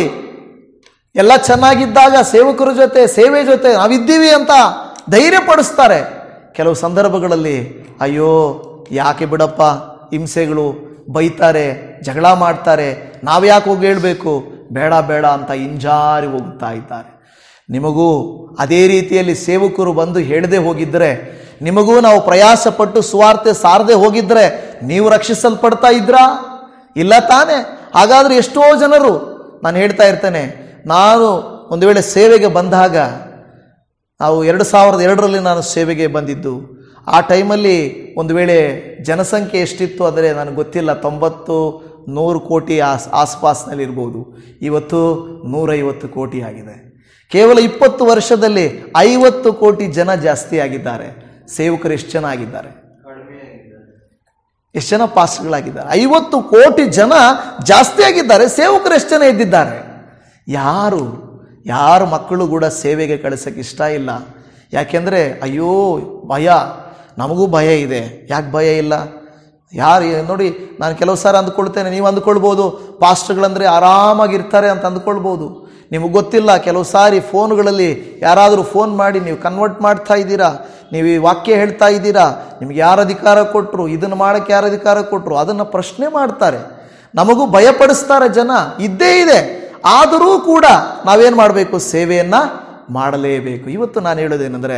ಎಲ್ಲ ಚೆನ್ನಾಗಿದ್ದಾಗ ಸೇವಕರ ಜೊತೆ, ಸೇವೆ ಜೊತೆ ನಾವಿದ್ದೀವಿ ಅಂತ ಧೈರ್ಯ ಪಡಿಸ್ತಾರೆ. ಕೆಲವು ಸಂದರ್ಭಗಳಲ್ಲಿ ಅಯ್ಯೋ ಯಾಕೆ ಬಿಡಪ್ಪ, ಹಿಂಸೆಗಳು, ಬೈತಾರೆ, ಜಗಳ ಮಾಡ್ತಾರೆ, ನಾವು ಯಾಕೆ ಹೋಗಿ ಹೇಳಬೇಕು, ಬೇಡ ಬೇಡ ಅಂತ ಹಿಂಜಾರಿ ಹೋಗ್ತಾ ಇದ್ದಾರೆ. ನಿಮಗೂ ಅದೇ ರೀತಿಯಲ್ಲಿ ಸೇವಕರು ಬಂದು ಹೇಳದೆ ಹೋಗಿದ್ದರೆ, ನಿಮಗೂ ನಾವು ಪ್ರಯಾಸಪಟ್ಟು ಸುವಾರ್ತೆ ಸಾರದೆ ಹೋಗಿದ್ರೆ ನೀವು ರಕ್ಷಿಸಲ್ಪಡ್ತಾ ಇದ್ರಾ? ಇಲ್ಲ ತಾನೆ? ಹಾಗಾದರೆ ಎಷ್ಟೋ ಜನರು, ನಾನು ಹೇಳ್ತಾ ಇರ್ತೇನೆ, ನಾನು ಒಂದು ವೇಳೆ ಸೇವೆಗೆ ಬಂದಾಗ, ನಾವು 2002ರಲ್ಲಿ ನಾನು ಸೇವೆಗೆ ಬಂದಿದ್ದು, ಆ ಟೈಮಲ್ಲಿ ಒಂದು ವೇಳೆ ಜನಸಂಖ್ಯೆ ಎಷ್ಟಿತ್ತು ಅಂದರೆ ನನಗೆ ಗೊತ್ತಿಲ್ಲ, 90-100 ಕೋಟಿ ಆಸ್ಪಾಸ್ನಲ್ಲಿ ಇರ್ಬೋದು. ಇವತ್ತು 150 ಕೋಟಿ ಆಗಿದೆ. ಕೇವಲ 20 ವರ್ಷದಲ್ಲಿ 50 ಕೋಟಿ ಜನ ಜಾಸ್ತಿ ಆಗಿದ್ದಾರೆ. ಸೇವಕರು ಎಷ್ಟು ಜನ ಆಗಿದ್ದಾರೆ? ಎಷ್ಟು ಜನ ಪಾಸ್ಟರ್ಗಳಾಗಿದ್ದಾರೆ? 50 ಕೋಟಿ ಜನ ಜಾಸ್ತಿ ಆಗಿದ್ದಾರೆ. ಸೇವಕರು ಎಷ್ಟು ಜನ ಇದ್ದಿದ್ದಾರೆ? ಯಾರು ಮಕ್ಕಳು ಕೂಡ ಸೇವೆಗೆ ಕಳಿಸೋಕ್ಕೆ ಇಷ್ಟ ಇಲ್ಲ. ಯಾಕೆಂದರೆ ಅಯ್ಯೋ ಭಯ, ನಮಗೂ ಭಯ ಇದೆ. ಯಾಕೆ ಭಯ ಇಲ್ಲ? ನೋಡಿ, ನಾನು ಕೆಲವು ಸಾರಿ ಅಂದ್ಕೊಳ್ತೇನೆ, ನೀವು ಅಂದ್ಕೊಳ್ಬೋದು ಪಾಸ್ಟರ್ಗಳಂದರೆ ಆರಾಮಾಗಿರ್ತಾರೆ ಅಂತ ಅಂದ್ಕೊಳ್ಬೋದು. ನಿಮಗೆ ಗೊತ್ತಿಲ್ಲ, ಕೆಲವು ಸಾರಿ ಫೋನ್ಗಳಲ್ಲಿ ಯಾರಾದರೂ ಫೋನ್ ಮಾಡಿ ನೀವು ಕನ್ವರ್ಟ್ ಮಾಡ್ತಾ ಇದ್ದೀರಾ, ನೀವು ಈ ವಾಕ್ಯ ಹೇಳ್ತಾ ಇದ್ದೀರಾ, ನಿಮ್ಗೆ ಯಾರು ಅಧಿಕಾರ ಕೊಟ್ಟರು, ಇದನ್ನು ಮಾಡೋಕ್ಕೆ ಯಾರು ಅಧಿಕಾರ ಕೊಟ್ಟರು, ಅದನ್ನು ಪ್ರಶ್ನೆ ಮಾಡ್ತಾರೆ. ನಮಗೂ ಭಯಪಡಿಸ್ತಾರೆ ಜನ, ಇದ್ದೇ ಇದೆ. ಆದರೂ ಕೂಡ ನಾವೇನು ಮಾಡಬೇಕು? ಸೇವೆಯನ್ನು ಮಾಡಲೇಬೇಕು. ಇವತ್ತು ನಾನು ಹೇಳೋದೇನೆಂದರೆ,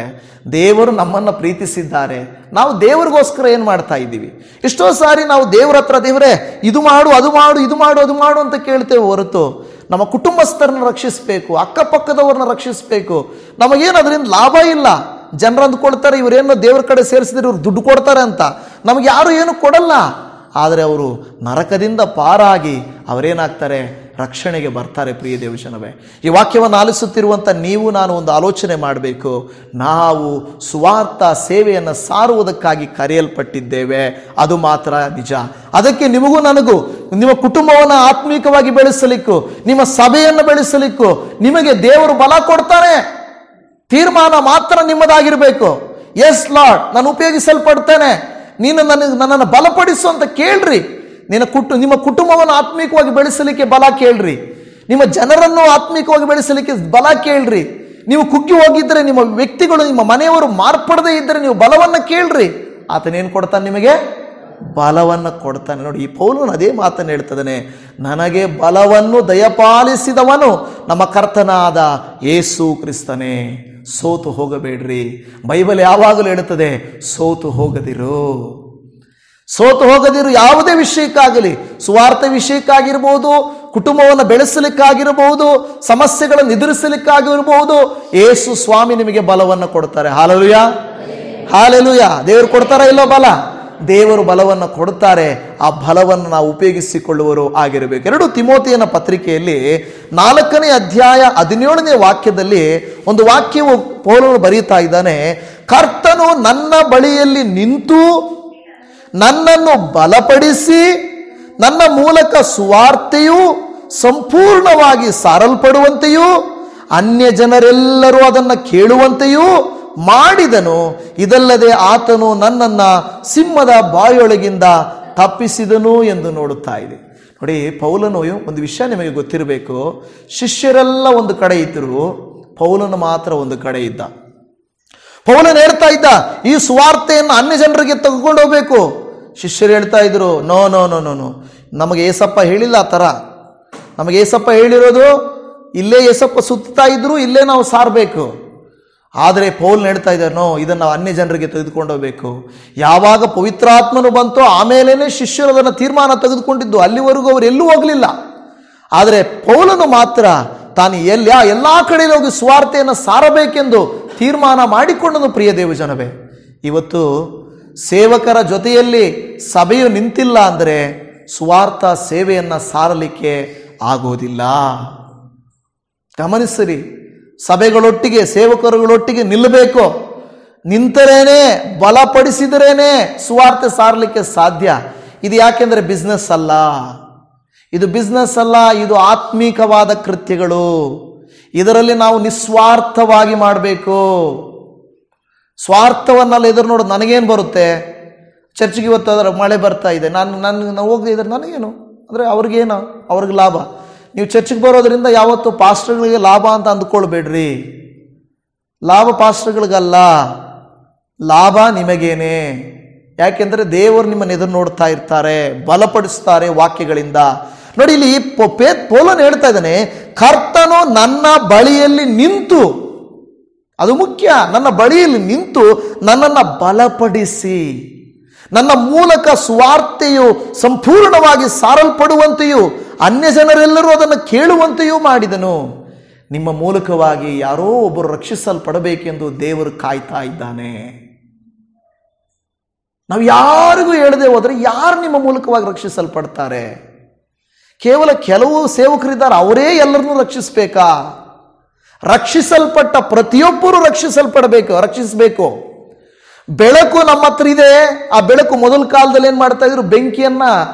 ದೇವರು ನಮ್ಮನ್ನು ಪ್ರೀತಿಸಿದ್ದಾರೆ, ನಾವು ದೇವರಿಗೋಸ್ಕರ ಏನು ಮಾಡ್ತಾ ಇದ್ದೀವಿ? ಎಷ್ಟೋ ಸಾರಿ ನಾವು ದೇವ್ರ ಹತ್ರ, ದೇವರೇ ಇದು ಮಾಡು, ಅದು ಮಾಡು, ಇದು ಮಾಡು, ಅದು ಮಾಡು ಅಂತ ಕೇಳ್ತೇವೆ ಹೊರತು ನಮ್ಮ ಕುಟುಂಬಸ್ಥರನ್ನ ರಕ್ಷಿಸಬೇಕು, ಅಕ್ಕಪಕ್ಕದವ್ರನ್ನ ರಕ್ಷಿಸಬೇಕು, ನಮಗೇನು ಅದರಿಂದ ಲಾಭ ಇಲ್ಲ. ಜನರು ಅಂದ್ಕೊಳ್ತಾರೆ ಇವರೇನೋ ದೇವ್ರ ಕಡೆ ಸೇರಿಸಿದ್ರೆ ಇವ್ರು ದುಡ್ಡು ಕೊಡ್ತಾರೆ ಅಂತ. ನಮಗೆ ಯಾರು ಏನು ಕೊಡಲ್ಲ. ಆದರೆ ಅವರು ನರಕದಿಂದ ಪಾರಾಗಿ ಅವರೇನಾಗ್ತಾರೆ, ರಕ್ಷಣೆಗೆ ಬರ್ತಾರೆ. ಪ್ರಿಯ ದೇವಜನವೇ, ಈ ವಾಕ್ಯವನ್ನು ಆಲಿಸುತ್ತಿರುವಂಥ ನೀವು ನಾನು ಒಂದು ಆಲೋಚನೆ ಮಾಡಬೇಕು. ನಾವು ಸುವಾರ್ಥ ಸೇವೆಯನ್ನು ಸಾರುವುದಕ್ಕಾಗಿ ಕರೆಯಲ್ಪಟ್ಟಿದ್ದೇವೆ, ಅದು ಮಾತ್ರ ನಿಜ. ಅದಕ್ಕೆ ನಿಮಗೂ ನನಗೂ ನಿಮ್ಮ ಕುಟುಂಬವನ್ನು ಆತ್ಮೀಕವಾಗಿ ಬೆಳೆಸಲಿಕ್ಕೂ, ನಿಮ್ಮ ಸಭೆಯನ್ನು ಬೆಳೆಸಲಿಕ್ಕೂ ನಿಮಗೆ ದೇವರು ಬಲ ಕೊಡ್ತಾನೆ. ತೀರ್ಮಾನ ಮಾತ್ರ ನಿಮ್ಮದಾಗಿರಬೇಕು. ಎಸ್ ಲಾರ್ಡ್, ನಾನು ಉಪಯೋಗಿಸಲ್ಪಡ್ತೇನೆ, ನೀನು ನನ್ನನ್ನು ಬಲಪಡಿಸು ಅಂತ ಕೇಳ್ರಿ. ನಿಮ್ಮ ಕುಟುಂಬವನ್ನು ಆತ್ಮೀಕವಾಗಿ ಬೆಳೆಸಲಿಕ್ಕೆ ಬಲ ಕೇಳ್ರಿ. ನಿಮ್ಮ ಜನರನ್ನು ಆತ್ಮೀಕವಾಗಿ ಬೆಳೆಸಲಿಕ್ಕೆ ಬಲ ಕೇಳ್ರಿ. ನೀವು ಕುಗ್ಗಿ ಹೋಗಿದ್ರೆ, ನಿಮ್ಮ ವ್ಯಕ್ತಿಗಳು, ನಿಮ್ಮ ಮನೆಯವರು ಮಾರ್ಪಡದೇ ಇದ್ದರೆ ನೀವು ಬಲವನ್ನು ಕೇಳ್ರಿ. ಆತನೇನು ಕೊಡ್ತಾನೆ? ನಿಮಗೆ ಬಲವನ್ನು ಕೊಡ್ತಾನೆ. ನೋಡಿ, ಈ ಪೌಲನು ಅದೇ ಮಾತನ್ನು ಹೇಳ್ತದಾನೆ, ನನಗೆ ಬಲವನ್ನು ದಯಪಾಲಿಸಿದವನು ನಮ್ಮ ಕರ್ತನಾದ ಯೇಸು ಕ್ರಿಸ್ತನೇ. ಸೋತು ಹೋಗಬೇಡ್ರಿ. ಬೈಬಲ್ ಯಾವಾಗಲೂ ಹೇಳುತ್ತದೆ, ಸೋತು ಹೋಗದಿರು. ಸೋತು ಹೋಗದಿರು. ಯಾವುದೇ ವಿಷಯಕ್ಕಾಗಲಿ, ಸುವಾರ್ಥ ವಿಷಯಕ್ಕಾಗಿರ್ಬೋದು, ಕುಟುಂಬವನ್ನು ಬೆಳೆಸಲಿಕ್ಕಾಗಿರಬಹುದು, ಸಮಸ್ಯೆಗಳನ್ನು ಎದುರಿಸಲಿಕ್ಕಾಗಿರಬಹುದು, ಯೇಸು ಸ್ವಾಮಿ ನಿಮಗೆ ಬಲವನ್ನು ಕೊಡ್ತಾರೆ. Hallelujah, hallelujah. ದೇವರು ಕೊಡ್ತಾರಾ ಇಲ್ಲೋ ಬಲ? ದೇವರು ಬಲವನ್ನು ಕೊಡುತ್ತಾರೆ. ಆ ಬಲವನ್ನು ನಾವು ಉಪಯೋಗಿಸಿಕೊಳ್ಳುವರು ಆಗಿರಬೇಕು. 2 ತಿಮೋಥೆಯನ ಪತ್ರಿಕೆಯಲ್ಲಿ 4ನೇ ಅಧ್ಯಾಯ 17ನೇ ವಾಕ್ಯದಲ್ಲಿ ಒಂದು ವಾಕ್ಯವು ಪೌಲನು ಬರೀತಾ ಇದ್ದಾನೆ, ಕರ್ತನು ನನ್ನ ಬಳಿಯಲ್ಲಿ ನಿಂತು ನನ್ನನ್ನು ಬಲಪಡಿಸಿ ನನ್ನ ಮೂಲಕ ಸುವಾರ್ತೆಯು ಸಂಪೂರ್ಣವಾಗಿ ಸಾರಲ್ಪಡುವಂತೆಯೂ ಅನ್ಯ ಜನರೆಲ್ಲರೂ ಅದನ್ನು ಕೇಳುವಂತೆಯೂ ಮಾಡಿದನು. ಇದಲ್ಲದೆ ಆತನು ನನ್ನನ್ನು ಸಿಂಹದ ಬಾಯೊಳಗಿಂದ ತಪ್ಪಿಸಿದನು ಎಂದು ನೋಡುತ್ತಾ ಇದೆ. ನೋಡಿ, ಪೌಲನು ಒಂದು ವಿಷಯ ನಿಮಗೆ ಗೊತ್ತಿರಬೇಕು. ಶಿಷ್ಯರೆಲ್ಲ ಒಂದು ಕಡೆ ಇದ್ದರು, ಪೌಲನು ಮಾತ್ರ ಒಂದು ಕಡೆ ಇದ್ದ. ಪೌಲನು ಹೇಳ್ತಾ ಇದ್ದ, ಈ ಸುವಾರ್ತೆಯನ್ನು ಅನ್ಯ ಜನರಿಗೆ ತೆಗೆದುಕೊಂಡು ಹೋಗ್ಬೇಕು. ಶಿಷ್ಯರು ಹೇಳ್ತಾ ಇದ್ರು, no no no no no, ನಮಗೆ ಏಸಪ್ಪ ಹೇಳಿಲ್ಲ ಆ ಥರ. ನಮಗೆ ಏಸಪ್ಪ ಹೇಳಿರೋದು ಇಲ್ಲೇ ಏಸಪ್ಪ ಸುತ್ತಾ ಇದ್ರು, ಇಲ್ಲೇ ನಾವು ಸಾರಬೇಕು. ಆದರೆ ಪೌಲನು ಹೇಳ್ತಾ ಇದ್ದಾರೆ, ನೋ, ಇದನ್ನು ಅನ್ಯ ಜನರಿಗೆ ತೆಗೆದುಕೊಂಡು ಹೋಗಬೇಕು. ಯಾವಾಗ ಪವಿತ್ರಾತ್ಮನು ಬಂತೋ ಆಮೇಲೆ ಶಿಷ್ಯರು ಅದನ್ನು ತೀರ್ಮಾನ ತೆಗೆದುಕೊಂಡಿದ್ದು. ಅಲ್ಲಿವರೆಗೂ ಅವರು ಎಲ್ಲೂ ಹೋಗಲಿಲ್ಲ. ಆದರೆ ಪೌಲನು ಮಾತ್ರ ತಾನು ಎಲ್ಲ ಕಡೆಯಲ್ಲಿ ಹೋಗಿ ಸುವಾರ್ತೆಯನ್ನು ಸಾರಬೇಕೆಂದು ತೀರ್ಮಾನ ಮಾಡಿಕೊಂಡನು. ಪ್ರಿಯ ದೇವಜನವೇ, ಇವತ್ತು ಸೇವಕರ ಜೊತೆಯಲ್ಲಿ ಸಭೆಯು ನಿಂತಿಲ್ಲ ಅಂದರೆ ಸುವಾರ್ಥ ಸೇವೆಯನ್ನು ಸಾರಲಿಕ್ಕೆ ಆಗೋದಿಲ್ಲ. ಗಮನಿಸಿರಿ, ಸಭೆಗಳೊಟ್ಟಿಗೆ ಸೇವಕರುಗಳೊಟ್ಟಿಗೆ ನಿಲ್ಲಬೇಕು. ನಿಂತರೇನೆ, ಬಲಪಡಿಸಿದರೇನೆ ಸುವಾರ್ತೆ ಸಾರಲಿಕ್ಕೆ ಸಾಧ್ಯ. ಇದು ಯಾಕೆಂದರೆ ಬಿಸ್ನೆಸ್ ಅಲ್ಲ, ಇದು ಬಿಸ್ನೆಸ್ ಅಲ್ಲ, ಇದು ಆತ್ಮೀಕವಾದ ಕೃತ್ಯಗಳು. ಇದರಲ್ಲಿ ನಾವು ನಿಸ್ವಾರ್ಥವಾಗಿ ಮಾಡಬೇಕು. ಸ್ವಾರ್ಥವನ್ನೆಲ್ಲ ಎದುರು ನೋಡೋದು. ನನಗೇನು ಬರುತ್ತೆ? ಚರ್ಚಿಗೆ ಇವತ್ತು ಅದರ ಮಳೆ ಬರ್ತಾ ಇದೆ, ನಾನು ಹೋಗದೆ ಇದ್ರೆ ನನಗೇನು? ಅಂದರೆ ಅವ್ರಿಗೇನು? ಅವ್ರಿಗೆ ಲಾಭ. ನೀವು ಚರ್ಚಿಗೆ ಬರೋದ್ರಿಂದ ಯಾವತ್ತು ಪಾಸ್ಟರ್ಗಳಿಗೆ ಲಾಭ ಅಂತ ಅಂದ್ಕೊಳ್ಬೇಡ್ರಿ. ಲಾಭ ಪಾಸ್ಟರ್ಗಳಿಗಲ್ಲ, ಲಾಭ ನಿಮಗೇನೆ. ಯಾಕೆಂದರೆ ದೇವರು ನಿಮ್ಮನ್ನು ಎದುರು ನೋಡ್ತಾ ಇರ್ತಾರೆ, ಬಲಪಡಿಸ್ತಾರೆ ವಾಕ್ಯಗಳಿಂದ. ನೋಡಿ, ಇಲ್ಲಿ ಪೌಲನು ಹೇಳ್ತಾ ಇದ್ದಾನೆ, ಕರ್ತನು ನನ್ನ ಬಳಿಯಲ್ಲಿ ನಿಂತು, ಅದು ಮುಖ್ಯ, ನನ್ನ ಬಳಿಯಲ್ಲಿ ನಿಂತು ನನ್ನನ್ನು ಬಲಪಡಿಸಿ ನನ್ನ ಮೂಲಕ ಸುವಾರ್ತೆಯು ಸಂಪೂರ್ಣವಾಗಿ ಸಾರಲ್ಪಡುವಂತೆಯೂ ಅನ್ಯ ಜನರೆಲ್ಲರೂ ಅದನ್ನು ಕೇಳುವಂತೆಯೂ ಮಾಡಿದನು. ನಿಮ್ಮ ಮೂಲಕವಾಗಿ ಯಾರೋ ಒಬ್ಬರು ರಕ್ಷಿಸಲ್ಪಡಬೇಕೆಂದು ದೇವರು ಕಾಯ್ತಾ ಇದ್ದಾನೆ. ನಾವು ಯಾರಿಗೂ ಹೇಳದೆ ಹೋದರೆ ಯಾರು ನಿಮ್ಮ ಮೂಲಕವಾಗಿ ರಕ್ಷಿಸಲ್ಪಡ್ತಾರೆ? ಕೇವಲ ಕೆಲವು ಸೇವಕರಿದ್ದಾರೆ, ಅವರೇ ಎಲ್ಲರನ್ನೂ ರಕ್ಷಿಸಬೇಕಾ? ರಕ್ಷಿಸಲ್ಪಟ್ಟ ಪ್ರತಿಯೊಬ್ಬರು ರಕ್ಷಿಸಬೇಕು. ಬೆಳಕು ನಮ್ಮ ಹತ್ರ ಇದೆ. ಆ ಬೆಳಕು ಮೊದಲ ಕಾಲದಲ್ಲಿ ಏನು ಮಾಡ್ತಾ ಇದ್ರು? ಬೆಂಕಿಯನ್ನ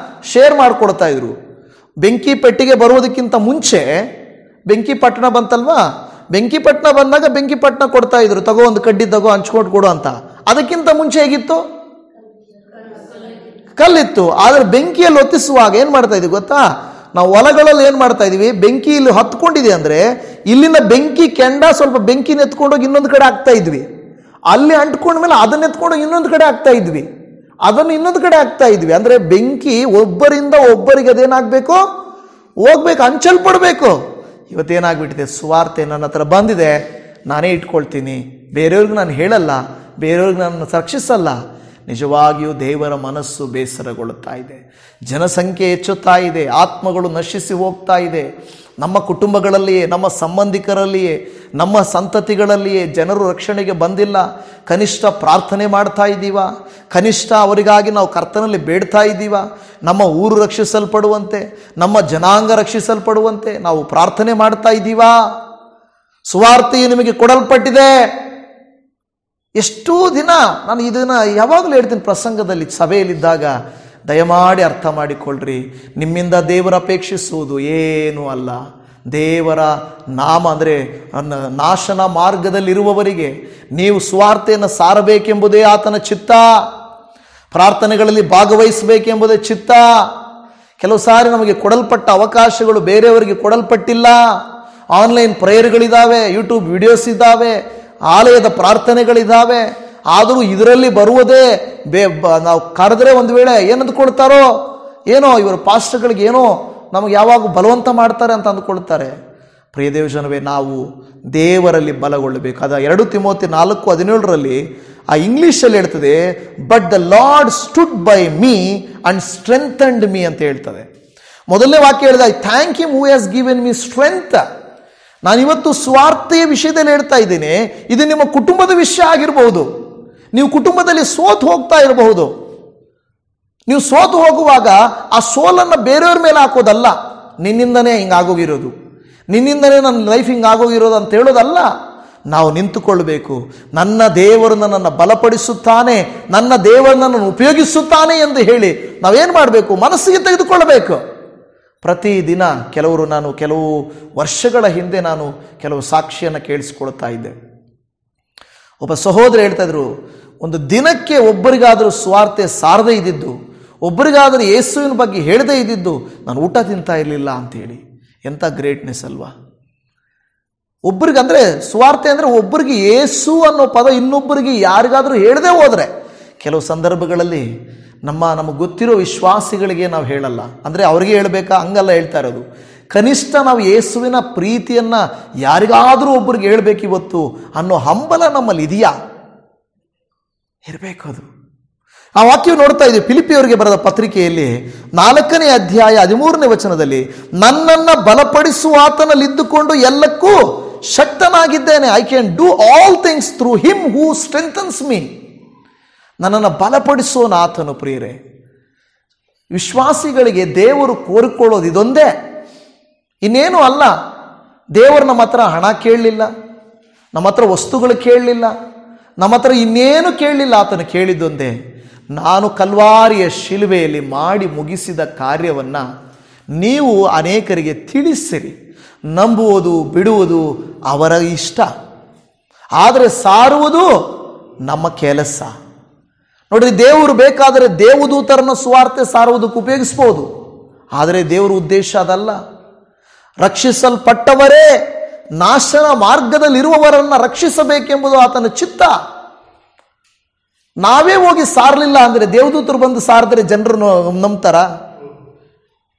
ಶೇರ್ ಮಾಡಿಕೊಡ್ತಾ ಇದ್ರು. ಬೆಂಕಿ ಪೆಟ್ಟಿಗೆ ಬರೋದಕ್ಕಿಂತ ಮುಂಚೆ ಬೆಂಕಿ ಪಟ್ಟಣ ಬಂತಲ್ವಾ? ಬೆಂಕಿ ಪಟ್ಟಣ ಬಂದಾಗ ಬೆಂಕಿ ಪಟ್ಟಣ ಕೊಡ್ತಾ ಇದ್ರು, ತಗೋ ಒಂದು ಕಡ್ಡಿ ತಗೋ ಹಂಚ್ಕೊಂಡು ಕೊಡು ಅಂತ. ಅದಕ್ಕಿಂತ ಮುಂಚೆ ಹೇಗಿತ್ತು? ಕಲ್ಲಿತ್ತು. ಆದರೆ ಬೆಂಕಿಯಲ್ಲಿ ಹೊತ್ತಿಸುವಾಗ ಏನು ಮಾಡ್ತಾ ಇದ್ವಿ ಗೊತ್ತಾ? ನಾವು ಹೊಲಗಳಲ್ಲಿ ಏನು ಮಾಡ್ತಾ ಇದೀವಿ? ಬೆಂಕಿ ಇಲ್ಲಿ ಹತ್ಕೊಂಡಿದೆ ಅಂದರೆ ಇಲ್ಲಿಂದ ಬೆಂಕಿ ಕೆಂಡ ಸ್ವಲ್ಪ ಬೆಂಕಿನ ಎತ್ಕೊಂಡೋಗಿ ಇನ್ನೊಂದು ಕಡೆ ಹಾಕ್ತಾ ಇದ್ವಿ. ಅಲ್ಲಿ ಅಂಟ್ಕೊಂಡ್ಮೇಲೆ ಅದನ್ನ ಎತ್ಕೊಂಡೋಗಿ ಇನ್ನೊಂದು ಕಡೆ ಹಾಕ್ತಾ ಇದ್ವಿ, ಅದನ್ನು ಇನ್ನೊಂದು ಕಡೆ ಹಾಕ್ತಾ ಇದ್ವಿ. ಅಂದರೆ ಬೆಂಕಿ ಒಬ್ಬರಿಂದ ಒಬ್ಬರಿಗೆ ಅದೇನಾಗಬೇಕು? ಹೋಗ್ಬೇಕು, ಹಂಚಲ್ಪಡಬೇಕು. ಇವತ್ತೇನಾಗ್ಬಿಟ್ಟಿದೆ? ಸುವಾರ್ತೆ ನನ್ನ ಹತ್ರ ಬಂದಿದೆ, ನಾನೇ ಇಟ್ಕೊಳ್ತೀನಿ, ಬೇರೆಯವ್ರಿಗೆ ನಾನು ಹೇಳಲ್ಲ, ಬೇರೆಯವ್ರಿಗೆ ನಾನು ರಕ್ಷಿಸಲ್ಲ. ನಿಜವಾಗಿಯೂ ದೇವರ ಮನಸ್ಸು ಬೇಸರಗೊಳ್ಳುತ್ತಾ ಇದೆ. ಜನಸಂಖ್ಯೆ ಹೆಚ್ಚುತ್ತಾ ಇದೆ, ಆತ್ಮಗಳು ನಶಿಸಿ ಹೋಗ್ತಾ ಇದೆ. ನಮ್ಮ ಕುಟುಂಬಗಳಲ್ಲಿಯೇ, ನಮ್ಮ ಸಂಬಂಧಿಕರಲ್ಲಿಯೇ, ನಮ್ಮ ಸಂತತಿಗಳಲ್ಲಿಯೇ ಜನರು ರಕ್ಷಣೆಗೆ ಬಂದಿಲ್ಲ. ಕನಿಷ್ಠ ಪ್ರಾರ್ಥನೆ ಮಾಡ್ತಾ ಇದ್ದೀವ? ಕನಿಷ್ಠ ಅವರಿಗಾಗಿ ನಾವು ಕರ್ತನಲ್ಲಿ ಬೇಡ್ತಾ ಇದ್ದೀವ? ನಮ್ಮ ಊರು ರಕ್ಷಿಸಲ್ಪಡುವಂತೆ, ನಮ್ಮ ಜನಾಂಗ ರಕ್ಷಿಸಲ್ಪಡುವಂತೆ ನಾವು ಪ್ರಾರ್ಥನೆ ಮಾಡ್ತಾ ಇದ್ದೀವಾ? ಸುವಾರ್ತೆ ನಿಮಗೆ ಕೊಡಲ್ಪಟ್ಟಿದೆ. ಎಷ್ಟೋ ದಿನ ನಾನು ಇದನ್ನು ಯಾವಾಗಲೂ ಹೇಳ್ತೀನಿ ಪ್ರಸಂಗದಲ್ಲಿ, ಸಭೆಯಲ್ಲಿದ್ದಾಗ, ದಯಮಾಡಿ ಅರ್ಥ ಮಾಡಿಕೊಳ್ಳ್ರಿ. ನಿಮ್ಮಿಂದ ದೇವರ ಅಪೇಕ್ಷಿಸುವುದು ಏನೂ ಅಲ್ಲ. ದೇವರ ನಾಮ ಅಂದರೆ ನಾಶನ ಮಾರ್ಗದಲ್ಲಿರುವವರಿಗೆ ನೀವು ಸುವಾರ್ತೆಯನ್ನು ಸಾರಬೇಕೆಂಬುದೇ ಆತನ ಚಿತ್ತ. ಪ್ರಾರ್ಥನೆಗಳಲ್ಲಿ ಭಾಗವಹಿಸಬೇಕೆಂಬುದೇ ಚಿತ್ತ. ಕೆಲವು ಸಾರಿ ನಮಗೆ ಕೊಡಲ್ಪಟ್ಟ ಅವಕಾಶಗಳು ಬೇರೆಯವರಿಗೆ ಕೊಡಲ್ಪಟ್ಟಿಲ್ಲ. ಆನ್ಲೈನ್ ಪ್ರೇಯರ್ಗಳಿದ್ದಾವೆ, ಯೂಟ್ಯೂಬ್ ವಿಡಿಯೋಸ್ ಇದ್ದಾವೆ, ಆಲಯದ ಪ್ರಾರ್ಥನೆಗಳಿದ್ದಾವೆ. ಆದರೂ ಇದರಲ್ಲಿ ಬರುವುದೇ ನಾವು ಕರೆದ್ರೆ ಒಂದು ವೇಳೆ ಏನಂದುಕೊಳ್ತಾರೋ, ಏನೋ ಇವರು ಪಾಸ್ಟರ್ಗಳಿಗೆ ಏನೋ ನಮಗೆ ಯಾವಾಗ ಬಲವಂತ ಮಾಡ್ತಾರೆ ಅಂತ ಅಂದುಕೊಳ್ತಾರೆ. ಪ್ರಿಯ ದೇವಜನವೇ, ನಾವು ದೇವರಲ್ಲಿ ಬಲಗೊಳ್ಳಬೇಕು. ಅದ 2 ತಿಮೋಥಿ 4:17 ಆ ಇಂಗ್ಲೀಷಲ್ಲಿ ಹೇಳ್ತದೆ, but the lord stood by me and strengthened me ಅಂತ ಹೇಳ್ತದೆ. ಮೊದಲನೇ ವಾಕ್ಯ ಹೇಳಿದ, I thank him who has given me strength. ನಾನಿವತ್ತು ಸ್ವಾರ್ಥೆಯ ವಿಷಯದಲ್ಲಿ ಹೇಳ್ತಾ ಇದ್ದೀನಿ. ಇದು ನಿಮ್ಮ ಕುಟುಂಬದ ವಿಷಯ ಆಗಿರಬಹುದು. ನೀವು ಕುಟುಂಬದಲ್ಲಿ ಸೋತು ಹೋಗ್ತಾ ಇರಬಹುದು. ನೀವು ಸೋತು ಹೋಗುವಾಗ ಆ ಸೋಲನ್ನು ಬೇರೆಯವ್ರ ಮೇಲೆ ಹಾಕೋದಲ್ಲ. ನಿನ್ನಿಂದನೇ ಹಿಂಗಾಗೋಗಿರೋದು, ನಿನ್ನಿಂದನೇ ನನ್ನ ಲೈಫ್ ಹಿಂಗಾಗೋಗಿರೋದು ಅಂತ ಹೇಳೋದಲ್ಲ. ನಾವು ನಿಂತುಕೊಳ್ಬೇಕು. ನನ್ನ ದೇವರು ನನ್ನನ್ನು ಬಲಪಡಿಸುತ್ತಾನೆ, ನನ್ನ ದೇವರು ನನ್ನನ್ನು ಉಪಯೋಗಿಸುತ್ತಾನೆ ಎಂದು ಹೇಳಿ ನಾವೇನು ಮಾಡಬೇಕು? ಮನಸ್ಸಿಗೆ ತೆಗೆದುಕೊಳ್ಳಬೇಕು. ಪ್ರತಿದಿನ ಕೆಲವು ವರ್ಷಗಳ ಹಿಂದೆ ನಾನು ಕೆಲವು ಸಾಕ್ಷಿಯನ್ನು ಕೇಳಿಸ್ಕೊಳ್ತಾ ಇದ್ದೆ. ಒಬ್ಬ ಸಹೋದರ ಹೇಳ್ತಾ ಇದ್ರು, ಒಂದು ದಿನಕ್ಕೆ ಒಬ್ಬರಿಗಾದರೂ ಸ್ವಾರ್ಥ ಸಾರದೇ ಇದ್ದಿದ್ದು, ಒಬ್ಬರಿಗಾದರೂ ಯೇಸುವಿನ ಬಗ್ಗೆ ಹೇಳದೇ ಇದ್ದಿದ್ದು, ನಾನು ಊಟ ತಿಂತಾ ಇರಲಿಲ್ಲ ಅಂತೇಳಿ. ಎಂಥ ಗ್ರೇಟ್ನೆಸ್ ಅಲ್ವಾ? ಒಬ್ಬರಿಗಂದರೆ ಸ್ವಾರ್ಥ ಅಂದರೆ ಒಬ್ಬರಿಗೆ ಯೇಸು ಅನ್ನೋ ಪದ ಇನ್ನೊಬ್ಬರಿಗೆ ಯಾರಿಗಾದರೂ ಹೇಳದೇ ಹೋದರೆ, ಕೆಲವು ಸಂದರ್ಭಗಳಲ್ಲಿ ನಮಗೆ ಗೊತ್ತಿರೋ ವಿಶ್ವಾಸಿಗಳಿಗೆ ನಾವು ಹೇಳಲ್ಲ, ಅಂದರೆ ಅವ್ರಿಗೆ ಹೇಳಬೇಕಾ? ಹಂಗಲ್ಲ ಹೇಳ್ತಾ ಇರೋದು. ಕನಿಷ್ಠ ನಾವು ಯೇಸುವಿನ ಪ್ರೀತಿಯನ್ನು ಯಾರಿಗಾದರೂ ಒಬ್ಬರಿಗೆ ಹೇಳಬೇಕು ಇವತ್ತು ಅನ್ನೋ ಹಂಬಲ ನಮ್ಮಲ್ಲಿ ಇದೆಯಾ? ಇರಬೇಕು. ಅದು ಆ ವಾಕ್ಯ ನೋಡ್ತಾ ಇದ್ದೀವಿ. ಫಿಲಿಪ್ಪಿಯವರಿಗೆ ಬರೆದ ಪತ್ರಿಕೆಯಲ್ಲಿ 4ನೇ ಅಧ್ಯಾಯ 13ನೇ ವಚನದಲ್ಲಿ, ನನ್ನನ್ನು ಬಲಪಡಿಸುವ ಆತನಲ್ಲಿ ಇದ್ದುಕೊಂಡು ಎಲ್ಲಕ್ಕೂ ಶಕ್ತನಾಗಿದ್ದೇನೆ. I can do all things through him who strengthens me. ನನ್ನನ್ನು ಬಲಪಡಿಸೋನ ಆತನು. ಪ್ರಿಯರೇ, ವಿಶ್ವಾಸಿಗಳಿಗೆ ದೇವರು ಕೋರಿಕೊಳ್ಳೋದು ಇದೊಂದೇ, ಇನ್ನೇನು ಅಲ್ಲ. ದೇವರು ನಮ್ಮ ಹತ್ರ ಹಣ ಕೇಳಲಿಲ್ಲ, ನಮ್ಮ ಹತ್ರ ವಸ್ತುಗಳು ಕೇಳಲಿಲ್ಲ, ನಮ್ಮ ಹತ್ರ ಇನ್ನೇನು ಕೇಳಲಿಲ್ಲ. ಆತನು ಕೇಳಿದ್ದೊಂದೇ, ನಾನು ಕಲ್ವಾರಿಯ ಶಿಲುಬೆಯಲ್ಲಿ ಮಾಡಿ ಮುಗಿಸಿದ ಕಾರ್ಯವನ್ನು ನೀವು ಅನೇಕರಿಗೆ ತಿಳಿಸಿರಿ. ನಂಬುವುದು ಬಿಡುವುದು ಅವರ ಇಷ್ಟ, ಆದರೆ ಸಾರುವುದು ನಮ್ಮ ಕೆಲಸ. ನೋಡ್ರಿ, ದೇವರು ಬೇಕಾದರೆ ದೇವದೂತರನ್ನು ಸುವಾರ್ತೆ ಸಾರುವುದಕ್ಕೆ ಉಪಯೋಗಿಸ್ಬೋದು, ಆದರೆ ದೇವರ ಉದ್ದೇಶ ಅದಲ್ಲ. ರಕ್ಷಿಸಲ್ಪಟ್ಟವರೇ ನಾಶನ ಮಾರ್ಗದಲ್ಲಿರುವವರನ್ನು ರಕ್ಷಿಸಬೇಕೆಂಬುದು ಆತನ ಚಿತ್ತ. ನಾವೇ ಹೋಗಿ ಸಾರಲಿಲ್ಲ ಅಂದರೆ ದೇವದೂತರು ಬಂದು ಸಾರಿದ್ರೆ ಜನರು ನಂಬ್ತಾರ?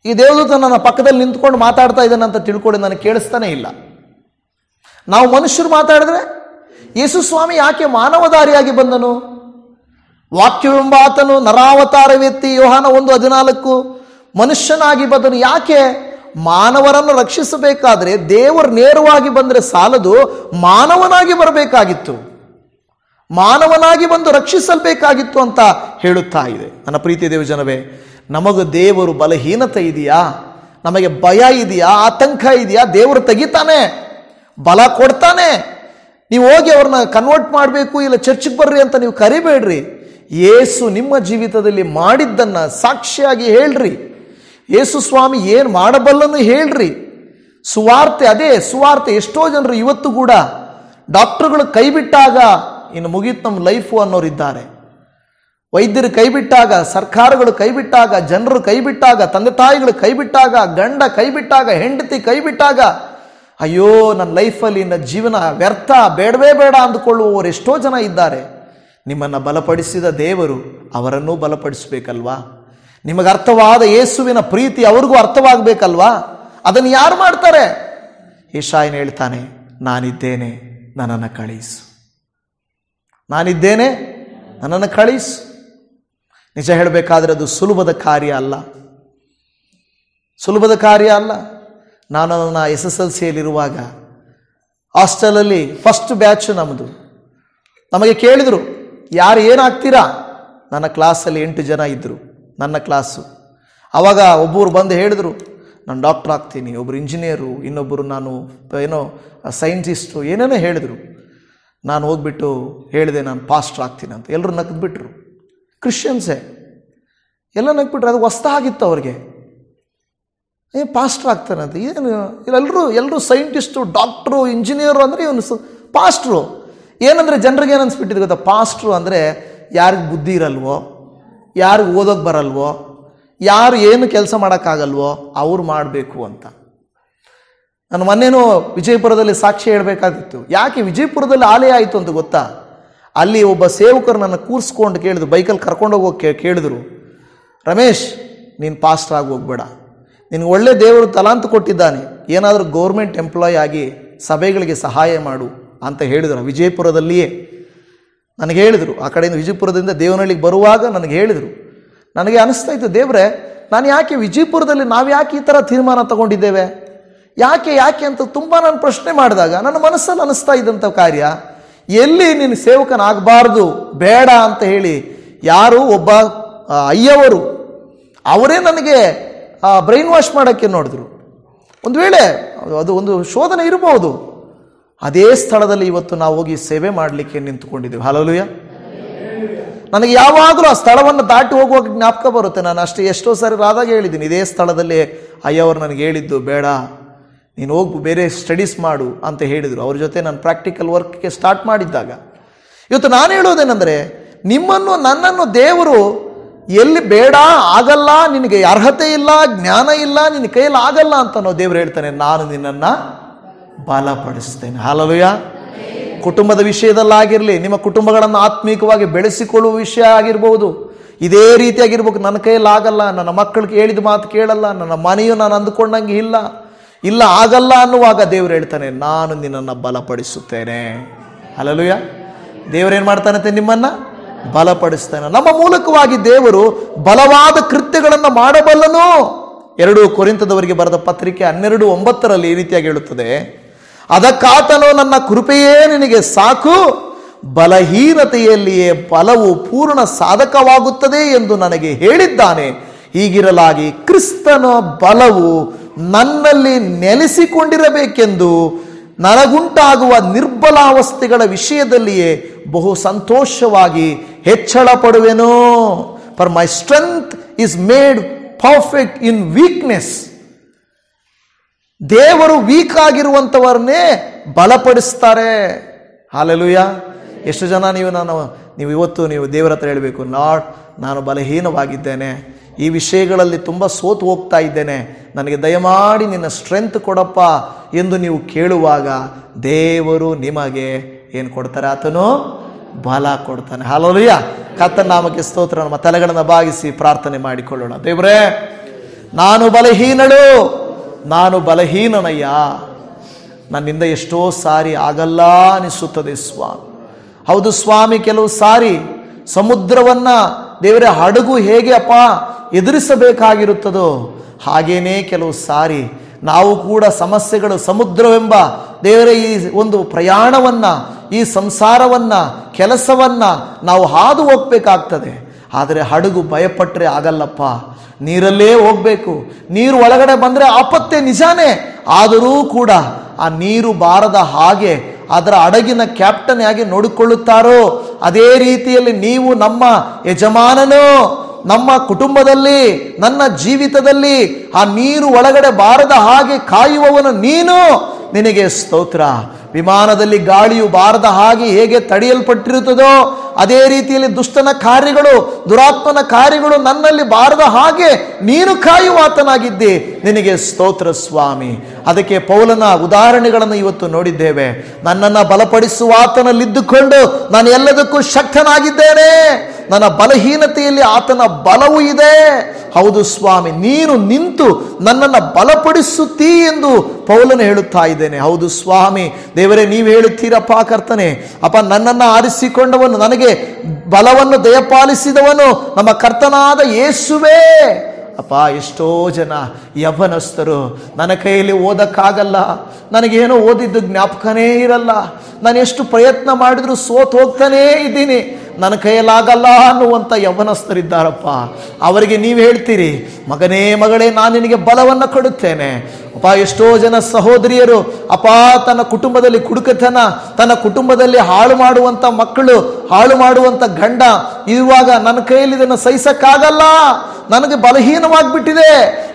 ಈ ದೇವದೂತ ನನ್ನ ಪಕ್ಕದಲ್ಲಿ ನಿಂತ್ಕೊಂಡು ಮಾತಾಡ್ತಾ ಇದ್ದಾನೆ ಅಂತ ತಿಳ್ಕೊಂಡು ನನಗೆ ಕೇಳಿಸ್ತಾನೆ ಇಲ್ಲ. ನಾವು ಮನುಷ್ಯರು ಮಾತಾಡಿದ್ರೆ, ಯೇಸು ಸ್ವಾಮಿ ಯಾಕೆ ಮಾನವಧಾರಿಯಾಗಿ ಬಂದನು? ವಾಕ್ಯವೆಂಬ ಆತನು ನರಾವತಾರವೆತ್ತಿ ಯೋಹಾನ 1:14 ಮನುಷ್ಯನಾಗಿ ಬಂದನು. ಯಾಕೆ? ಮಾನವರನ್ನು ರಕ್ಷಿಸಬೇಕಾದ್ರೆ ದೇವರು ನೇರವಾಗಿ ಬಂದರೆ ಸಾಲದು, ಮಾನವನಾಗಿ ಬರಬೇಕಾಗಿತ್ತು, ಮಾನವನಾಗಿ ಬಂದು ರಕ್ಷಿಸಲ್ಬೇಕಾಗಿತ್ತು ಅಂತ ಹೇಳುತ್ತಾ ಇದೆ. ನನ್ನ ಪ್ರೀತಿ ದೇವಜನವೇ, ನಮಗೆ ದೇವರು ಬಲಹೀನತೆ ಇದೆಯಾ? ನಮಗೆ ಭಯ ಇದೆಯಾ? ಆತಂಕ ಇದೆಯಾ? ದೇವರು ತೆಗಿತಾನೆ, ಬಲ ಕೊಡ್ತಾನೆ. ನೀವು ಹೋಗಿ ಅವ್ರನ್ನ ಕನ್ವರ್ಟ್ ಮಾಡಬೇಕು, ಇಲ್ಲ ಚರ್ಚಿಗೆ ಬರ್ರಿ ಅಂತ ನೀವು ಕರಿಬೇಡ್ರಿ. ಯೇಸು ನಿಮ್ಮ ಜೀವಿತದಲ್ಲಿ ಮಾಡಿದ್ದನ್ನು ಸಾಕ್ಷಿಯಾಗಿ ಹೇಳ್ರಿ. ಯೇಸು ಸ್ವಾಮಿ ಏನು ಮಾಡಬಲ್ಲನು ಹೇಳ್ರಿ. ಸುವಾರ್ತೆ, ಅದೇ ಸುವಾರ್ತೆ. ಎಷ್ಟೋ ಜನರು ಇವತ್ತು ಕೂಡ ಡಾಕ್ಟರ್ಗಳು ಕೈ ಬಿಟ್ಟಾಗ ಇನ್ನು ಮುಗೀತು ನಮ್ಮ ಲೈಫು ಅನ್ನೋರಿದ್ದಾರೆ. ವೈದ್ಯರು ಕೈ ಬಿಟ್ಟಾಗ, ಸರ್ಕಾರಗಳು ಕೈ ಬಿಟ್ಟಾಗ, ಜನರು ಕೈ ಬಿಟ್ಟಾಗ, ತಂದೆ ತಾಯಿಗಳು ಕೈ ಬಿಟ್ಟಾಗ, ಗಂಡ ಕೈ ಬಿಟ್ಟಾಗ, ಹೆಂಡತಿ ಕೈ ಬಿಟ್ಟಾಗ, ಅಯ್ಯೋ ನನ್ನ ಲೈಫಲ್ಲಿ ಇನ್ನು ಜೀವನ ವ್ಯರ್ಥ, ಬೇಡವೇ ಬೇಡ ಅಂದುಕೊಳ್ಳುವವರು ಎಷ್ಟೋ ಜನ ಇದ್ದಾರೆ. ನಿಮ್ಮನ್ನು ಬಲಪಡಿಸಿದ ದೇವರು ಅವರನ್ನೂ ಬಲಪಡಿಸಬೇಕಲ್ವಾ? ನಿಮಗೆ ಅರ್ಥವಾದ ಯೇಸುವಿನ ಪ್ರೀತಿ ಅವ್ರಿಗೂ ಅರ್ಥವಾಗಬೇಕಲ್ವಾ? ಅದನ್ನು ಯಾರು ಮಾಡ್ತಾರೆ? ಯೆಶಾಯನು ಹೇಳ್ತಾನೆ, ನಾನಿದ್ದೇನೆ, ನನ್ನನ್ನು ಕಳಿಸು. ನಾನಿದ್ದೇನೆ, ನನ್ನನ್ನು ಕಳಿಸು. ನಿಜ ಹೇಳಬೇಕಾದ್ರೆ ಅದು ಸುಲಭದ ಕಾರ್ಯ ಅಲ್ಲ, ಸುಲಭದ ಕಾರ್ಯ ಅಲ್ಲ. ನಾನು ನನ್ನ SSLCಯಲ್ಲಿರುವಾಗ ಹಾಸ್ಟೆಲಲ್ಲಿ ಫಸ್ಟ್ ಬ್ಯಾಚ್ ನಮ್ಮದು. ನಮಗೆ ಕೇಳಿದರು, ಯಾರು ಏನಾಗ್ತೀರಾ? ನನ್ನ ಕ್ಲಾಸಲ್ಲಿ 8 ಜನ ಇದ್ದರು, ನನ್ನ ಕ್ಲಾಸು. ಆವಾಗ ಒಬ್ಬರು ಬಂದು ಹೇಳಿದರು, ನಾನು ಡಾಕ್ಟ್ರ್ ಆಗ್ತೀನಿ, ಒಬ್ಬರು ಇಂಜಿನಿಯರು, ಇನ್ನೊಬ್ಬರು ನಾನು ಸೈಂಟಿಸ್ಟು, ಏನೇನೋ ಹೇಳಿದರು. ನಾನು ಹೋಗ್ಬಿಟ್ಟು ಹೇಳಿದೆ ನಾನು ಪಾಸ್ಟ್ರ್ ಆಗ್ತೀನಿ ಅಂತ. ಎಲ್ಲರೂ ನಕ್ಬಿಟ್ರು, ಕ್ರಿಶ್ಚಿಯನ್ಸೇ ಎಲ್ಲ ನಕ್ಬಿಟ್ರು. ಅದು ಹೊಸ್ತಾಗಿತ್ತು ಅವ್ರಿಗೆ. ಪಾಸ್ಟ್ರ್ ಆಗ್ತಾನೆ ಅಂತ. ಏನು ಎಲ್ಲರೂ ಸೈಂಟಿಸ್ಟು, ಡಾಕ್ಟ್ರು, ಇಂಜಿನಿಯರು ಅಂದರೆ ಇವನು ಪಾಸ್ಟ್ರು. ಏನಂದರೆ ಜನರಿಗೆ ಏನು ಅನಿಸ್ಬಿಟ್ಟಿದೆ ಗೊತ್ತಾ, ಪಾಸ್ಟ್ರು ಅಂದರೆ ಯಾರಿಗೆ ಬುದ್ಧಿ ಇರಲ್ವೋ, ಯಾರಿಗೆ ಓದೋಕ್ಕೆ ಬರಲ್ವೋ, ಯಾರು ಏನು ಕೆಲಸ ಮಾಡೋಕ್ಕಾಗಲ್ವೋ ಅವ್ರು ಮಾಡಬೇಕು ಅಂತ. ನಾನು ಮೊನ್ನೆನೂ ವಿಜಯಪುರದಲ್ಲಿ ಸಾಕ್ಷಿ ಹೇಳಬೇಕಾಗಿತ್ತು. ಯಾಕೆ ವಿಜಯಪುರದಲ್ಲಿ ಆಲಯ ಆಯಿತು ಅಂತ ಗೊತ್ತಾ? ಅಲ್ಲಿ ಒಬ್ಬ ಸೇವಕರು ನನ್ನ ಕೂರಿಸ್ಕೊಂಡು ಕೇಳಿದ್ರು, ಬೈಕಲ್ಲಿ ಕರ್ಕೊಂಡೋಗೋಕೆ ಕೇಳಿದ್ರು, ರಮೇಶ್ ನೀನು ಪಾಸ್ಟರ್ ಆಗಿ ಹೋಗ್ಬೇಡ, ನಿನಗೆ ಒಳ್ಳೆ ದೇವರು ತಲಾಂತು ಕೊಟ್ಟಿದ್ದಾನೆ, ಏನಾದರೂ ಗೌರ್ಮೆಂಟ್ ಎಂಪ್ಲಾಯ್ ಆಗಿ ಸಭೆಗಳಿಗೆ ಸಹಾಯ ಮಾಡು ಅಂತ ಹೇಳಿದರು. ವಿಜಯಪುರದಲ್ಲಿಯೇ ನನಗೆ ಹೇಳಿದರು. ಆ ಕಡೆಯಿಂದ ವಿಜಯಪುರದಿಂದ ದೇವನಹಳ್ಳಿಗೆ ಬರುವಾಗ ನನಗೆ ಹೇಳಿದರು. ನನಗೆ ಅನಿಸ್ತಾ ಇತ್ತು, ದೇವರೇ ನಾನು ಯಾಕೆ ವಿಜಯಪುರದಲ್ಲಿ ನಾವು ಯಾಕೆ ಈ ಥರ ತೀರ್ಮಾನ ತಗೊಂಡಿದ್ದೇವೆ, ಯಾಕೆ ಅಂತ ತುಂಬ ನಾನು ಪ್ರಶ್ನೆ ಮಾಡಿದಾಗ ನನ್ನ ಮನಸ್ಸಲ್ಲಿ ಅನಿಸ್ತಾ ಇದ್ದಂಥ ಕಾರ್ಯ, ಎಲ್ಲಿ ನೀನು ಸೇವಕನಾಗಬಾರ್ದು ಬೇಡ ಅಂತ ಹೇಳಿ ಯಾರು ಒಬ್ಬ ಅಯ್ಯವರು ಅವರೇ ನನಗೆ ಬ್ರೈನ್ ವಾಶ್ ಮಾಡೋಕ್ಕೆ ನೋಡಿದ್ರು. ಒಂದು ವೇಳೆ ಅದು ಒಂದು ಶೋಧನೆ ಇರಬಹುದು. ಅದೇ ಸ್ಥಳದಲ್ಲಿ ಇವತ್ತು ನಾವು ಹೋಗಿ ಸೇವೆ ಮಾಡಲಿಕ್ಕೆ ನಿಂತುಕೊಂಡಿದ್ದೇವೆ. ಹಲ್ಲೆಲೂಯಾ. ನನಗೆ ಯಾವಾಗಲೂ ಆ ಸ್ಥಳವನ್ನು ದಾಟಿ ಹೋಗುವಾಗ ಜ್ಞಾಪಕ ಬರುತ್ತೆ. ನಾನು ಎಷ್ಟೋ ಸಾರಿ ಆದಾಗ ಹೇಳಿದ್ದೀನಿ, ಇದೇ ಸ್ಥಳದಲ್ಲಿ ಅಯ್ಯವರು ನನಗೆ ಹೇಳಿದ್ದು, ಬೇಡ ನೀನು ಹೋಗಿ ಬೇರೆ ಸ್ಟಡೀಸ್ ಮಾಡು ಅಂತ ಹೇಳಿದರು. ಅವ್ರ ಜೊತೆ ನಾನು ಪ್ರಾಕ್ಟಿಕಲ್ ವರ್ಕ್ಗೆ ಸ್ಟಾರ್ಟ್ ಮಾಡಿದ್ದಾಗ. ಇವತ್ತು ನಾನು ಹೇಳೋದೇನೆಂದರೆ, ನನ್ನನ್ನು ದೇವರು ಎಲ್ಲಿ ಬೇಡ, ಆಗಲ್ಲ, ನಿನಗೆ ಅರ್ಹತೆ ಇಲ್ಲ, ಜ್ಞಾನ ಇಲ್ಲ, ನಿನ್ನ ಕೈಯಲ್ಲಿ ಆಗಲ್ಲ ಅಂತ ದೇವರು ಹೇಳ್ತಾನೆ, ನಾನು ನಿನ್ನನ್ನು ಬಲಪಡಿಸ್ತೇನೆ. ಹಲ್ಲೆಲೂಯಾ. ಕುಟುಂಬದ ವಿಷಯದಲ್ಲಾಗಿರಲಿ, ನಿಮ್ಮ ಕುಟುಂಬಗಳನ್ನು ಆತ್ಮೀಕವಾಗಿ ಬೆಳೆಸಿಕೊಳ್ಳುವ ವಿಷಯ ಆಗಿರ್ಬೋದು, ಇದೇ ರೀತಿಯಾಗಿರ್ಬೇಕು. ನನ್ನ ಕೈಯಲ್ಲಿ ಆಗಲ್ಲ, ನನ್ನ ಮಕ್ಕಳಿಗೆ ಹೇಳಿದ ಮಾತು ಕೇಳಲ್ಲ, ನನ್ನ ಮನೆಯು ನಾನು ಅಂದುಕೊಂಡಂಗೆ ಇಲ್ಲ ಆಗಲ್ಲ ಅನ್ನುವಾಗ ದೇವರು ಹೇಳ್ತಾನೆ, ನಾನು ನಿನ್ನನ್ನು ಬಲಪಡಿಸುತ್ತೇನೆ. ಹಲ್ಲೆಲೂಯಾ. ದೇವರೇನು ಮಾಡ್ತಾನಂತೆ, ನಿಮ್ಮನ್ನು ಬಲಪಡಿಸ್ತಾನೆ. ನಮ್ಮ ಮೂಲಕವಾಗಿ ದೇವರು ಬಲವಾದ ಕೃತ್ಯಗಳನ್ನು ಮಾಡಬಲ್ಲನು. 2 ಕೊರಿಂಥದವರಿಗೆ ಬರೆದ ಪತ್ರಿಕೆ 12:9 ಈ ರೀತಿಯಾಗಿ ಹೇಳುತ್ತದೆ, ಅದಕ್ಕಾತನು ನನ್ನ ಕೃಪೆಯೇ ನಿನಗೆ ಸಾಕು, ಬಲಹೀನತೆಯಲ್ಲಿಯೇ ಬಲವು ಪೂರ್ಣ ಸಾಧಕವಾಗುತ್ತದೆ ಎಂದು ನನಗೆ ಹೇಳಿದ್ದಾನೆ. ಹೀಗಿರಲಾಗಿ ಕ್ರಿಸ್ತನ ಬಲವು ನನ್ನಲ್ಲಿ ನೆಲೆಸಿಕೊಂಡಿರಬೇಕೆಂದು ನನಗುಂಟಾಗುವ ನಿರ್ಬಲಾವಸ್ಥೆಗಳ ವಿಷಯದಲ್ಲಿಯೇ ಬಹು ಸಂತೋಷವಾಗಿ ಹೆಚ್ಚಳ ಪಡುವೆನು. For my strength is made perfect in weakness. ದೇವರು ವೀಕ್ ಆಗಿರುವಂಥವರನ್ನೇ ಬಲಪಡಿಸ್ತಾರೆ. ಹಲ್ಲೆಲೂಯಾ. ಎಷ್ಟು ಜನ ನೀವು ಇವತ್ತು ದೇವರ ಹತ್ರ ಹೇಳಬೇಕು, ಲಾರ್ಡ್ ನಾನು ಬಲಹೀನವಾಗಿದ್ದೇನೆ, ಈ ವಿಷಯಗಳಲ್ಲಿ ತುಂಬ ಸೋತು ಹೋಗ್ತಾ ಇದ್ದೇನೆ, ನನಗೆ ದಯಮಾಡಿ ನಿನ್ನ ಸ್ಟ್ರೆಂತ್ ಕೊಡಪ್ಪ ಎಂದು ನೀವು ಕೇಳುವಾಗ ದೇವರು ನಿಮಗೆ ಏನು ಕೊಡ್ತಾರೆ, ಆತನು ಬಲ ಕೊಡ್ತಾನೆ. ಹಲ್ಲೆಲೂಯಾ. ಕರ್ತನ ನಾಮಕ್ಕೆ ಸ್ತೋತ್ರ. ನಮ್ಮ ತಲೆಗಳನ್ನು ಬಾಗಿಸಿ ಪ್ರಾರ್ಥನೆ ಮಾಡಿಕೊಳ್ಳೋಣ. ದೇವರೇ, ನಾನು ಬಲಹೀನನಯ್ಯ, ನನ್ನಿಂದ ಎಷ್ಟೋ ಸಾರಿ ಆಗಲ್ಲ ಅನಿಸುತ್ತದೆ ಸ್ವಾಮಿ. ಹೌದು ಸ್ವಾಮಿ, ಕೆಲವು ಸಾರಿ ಸಮುದ್ರವನ್ನು ದೇವರೇ ಹಡಗು ಹೇಗೆ ಅಪ್ಪ ಎದುರಿಸಬೇಕಾಗಿರುತ್ತದೋ ಹಾಗೇನೇ ಕೆಲವು ಸಾರಿ ನಾವು ಕೂಡ ಸಮಸ್ಯೆಗಳು, ಸಮುದ್ರವೆಂಬ ದೇವರೇ ಈ ಒಂದು ಪ್ರಯಾಣವನ್ನು, ಈ ಸಂಸಾರವನ್ನು, ಕೆಲಸವನ್ನು ನಾವು ಹಾದು ಹೋಗ್ಬೇಕಾಗ್ತದೆ. ಆದರೆ ಹಡಗು ಭಯಪಟ್ಟರೆ ಆಗಲ್ಲಪ್ಪ, ನೀರಲ್ಲೇ ಹೋಗಬೇಕು. ನೀರು ಒಳಗಡೆ ಬಂದರೆ ಆಪತ್ತೆ ನಿಜಾನೇ, ಆದರೂ ಕೂಡ ಆ ನೀರು ಬಾರದ ಹಾಗೆ ಅದರ ಹಡಗಿನ ಕ್ಯಾಪ್ಟನ್ ಆಗಿ ನೋಡಿಕೊಳ್ಳುತ್ತಾರೋ ಅದೇ ರೀತಿಯಲ್ಲಿ ನೀವು ನಮ್ಮ ಯಜಮಾನನು, ನಮ್ಮ ಕುಟುಂಬದಲ್ಲಿ, ನನ್ನ ಜೀವಿತದಲ್ಲಿ ಆ ನೀರು ಒಳಗಡೆ ಬಾರದ ಹಾಗೆ ಕಾಯುವವನು ನೀನು. ನಿನಗೆ ಸ್ತೋತ್ರ. ವಿಮಾನದಲ್ಲಿ ಗಾಳಿಯು ಬಾರದ ಹಾಗೆ ಹೇಗೆ ತಡೆಯಲ್ಪಟ್ಟಿರುತ್ತದೋ ಅದೇ ರೀತಿಯಲ್ಲಿ ದುಷ್ಟನ ಕಾರ್ಯಗಳು, ದುರಾತ್ಮನ ಕಾರ್ಯಗಳು ನನ್ನಲ್ಲಿ ಬಾರದ ಹಾಗೆ ನೀನು ಕಾಯುವಾತನಾಗಿದ್ದೆ. ನಿನಗೆ ಸ್ತೋತ್ರ ಸ್ವಾಮಿ. ಅದಕ್ಕೆ ಪೌಲನ ಉದಾಹರಣೆಗಳನ್ನು ಇವತ್ತು ನೋಡಿದ್ದೇವೆ. ನನ್ನನ್ನು ಬಲಪಡಿಸುವಾತನಲ್ಲಿದ್ದುಕೊಂಡು ನಾನು ಎಲ್ಲದಕ್ಕೂ ಶಕ್ತನಾಗಿದ್ದೇನೆ, ನನ್ನ ಬಲಹೀನತೆಯಲ್ಲಿ ಆತನ ಬಲವೂ ಇದೆ. ಹೌದು ಸ್ವಾಮಿ, ನೀನು ನಿಂತು ನನ್ನನ್ನು ಬಲಪಡಿಸುತ್ತೀ ಎಂದು ಪೌಲನು ಹೇಳುತ್ತಾ ಇದ್ದೇನೆ. ಹೌದು ಸ್ವಾಮಿ ದೇವರೇ, ನೀವು ಹೇಳುತ್ತೀರಪ್ಪ ಕರ್ತನೆ. ಅಪ್ಪ, ನನ್ನನ್ನು ಆರಿಸಿಕೊಂಡವನು, ನನಗೆ ಬಲವನ್ನು ದಯಪಾಲಿಸಿದವನು ನಮ್ಮ ಕರ್ತನಾದ ಯೇಸುವೇ. ಅಪ್ಪ, ಎಷ್ಟೋ ಜನ ಯವನಸ್ಥರು ನನ್ನ ಕೈಯಲ್ಲಿ ಓದಕ್ಕಾಗಲ್ಲ, ನನಗೇನೋ ಓದಿದ್ದು ಜ್ಞಾಪಕನೇ ಇರಲ್ಲ, ನಾನು ಎಷ್ಟು ಪ್ರಯತ್ನ ಮಾಡಿದ್ರು ಸೋತು ಹೋಗ್ತಾನೇ ಇದ್ದೀನಿ, ನನ್ನ ಕೈಯಲ್ಲಾಗಲ್ಲ ಅನ್ನುವಂಥ ಯವನಸ್ಥರಿದ್ದಾರಪ್ಪ. ಅವರಿಗೆ ನೀವು ಹೇಳ್ತೀರಿ, ಮಗನೇ ಮಗಳೇ, ನಾನು ನಿನಗೆ ಬಲವನ್ನು ಕೊಡುತ್ತೇನೆ. ಅಪ್ಪ, ಎಷ್ಟೋ ಜನ ಸಹೋದರಿಯರು ಅಪ್ಪ ತನ್ನ ಕುಟುಂಬದಲ್ಲಿ ಕುಡುಕತನ, ತನ್ನ ಕುಟುಂಬದಲ್ಲಿ ಹಾಳು ಮಾಡುವಂಥ ಮಕ್ಕಳು, ಹಾಳು ಮಾಡುವಂಥ ಗಂಡ ಇರುವಾಗ ನನ್ನ ಕೈಯಲ್ಲಿ ಇದನ್ನು ಸಹಿಸಕ್ಕಾಗಲ್ಲ, ನನಗೆ ಬಲಹೀನವಾಗಿಬಿಟ್ಟಿದೆ,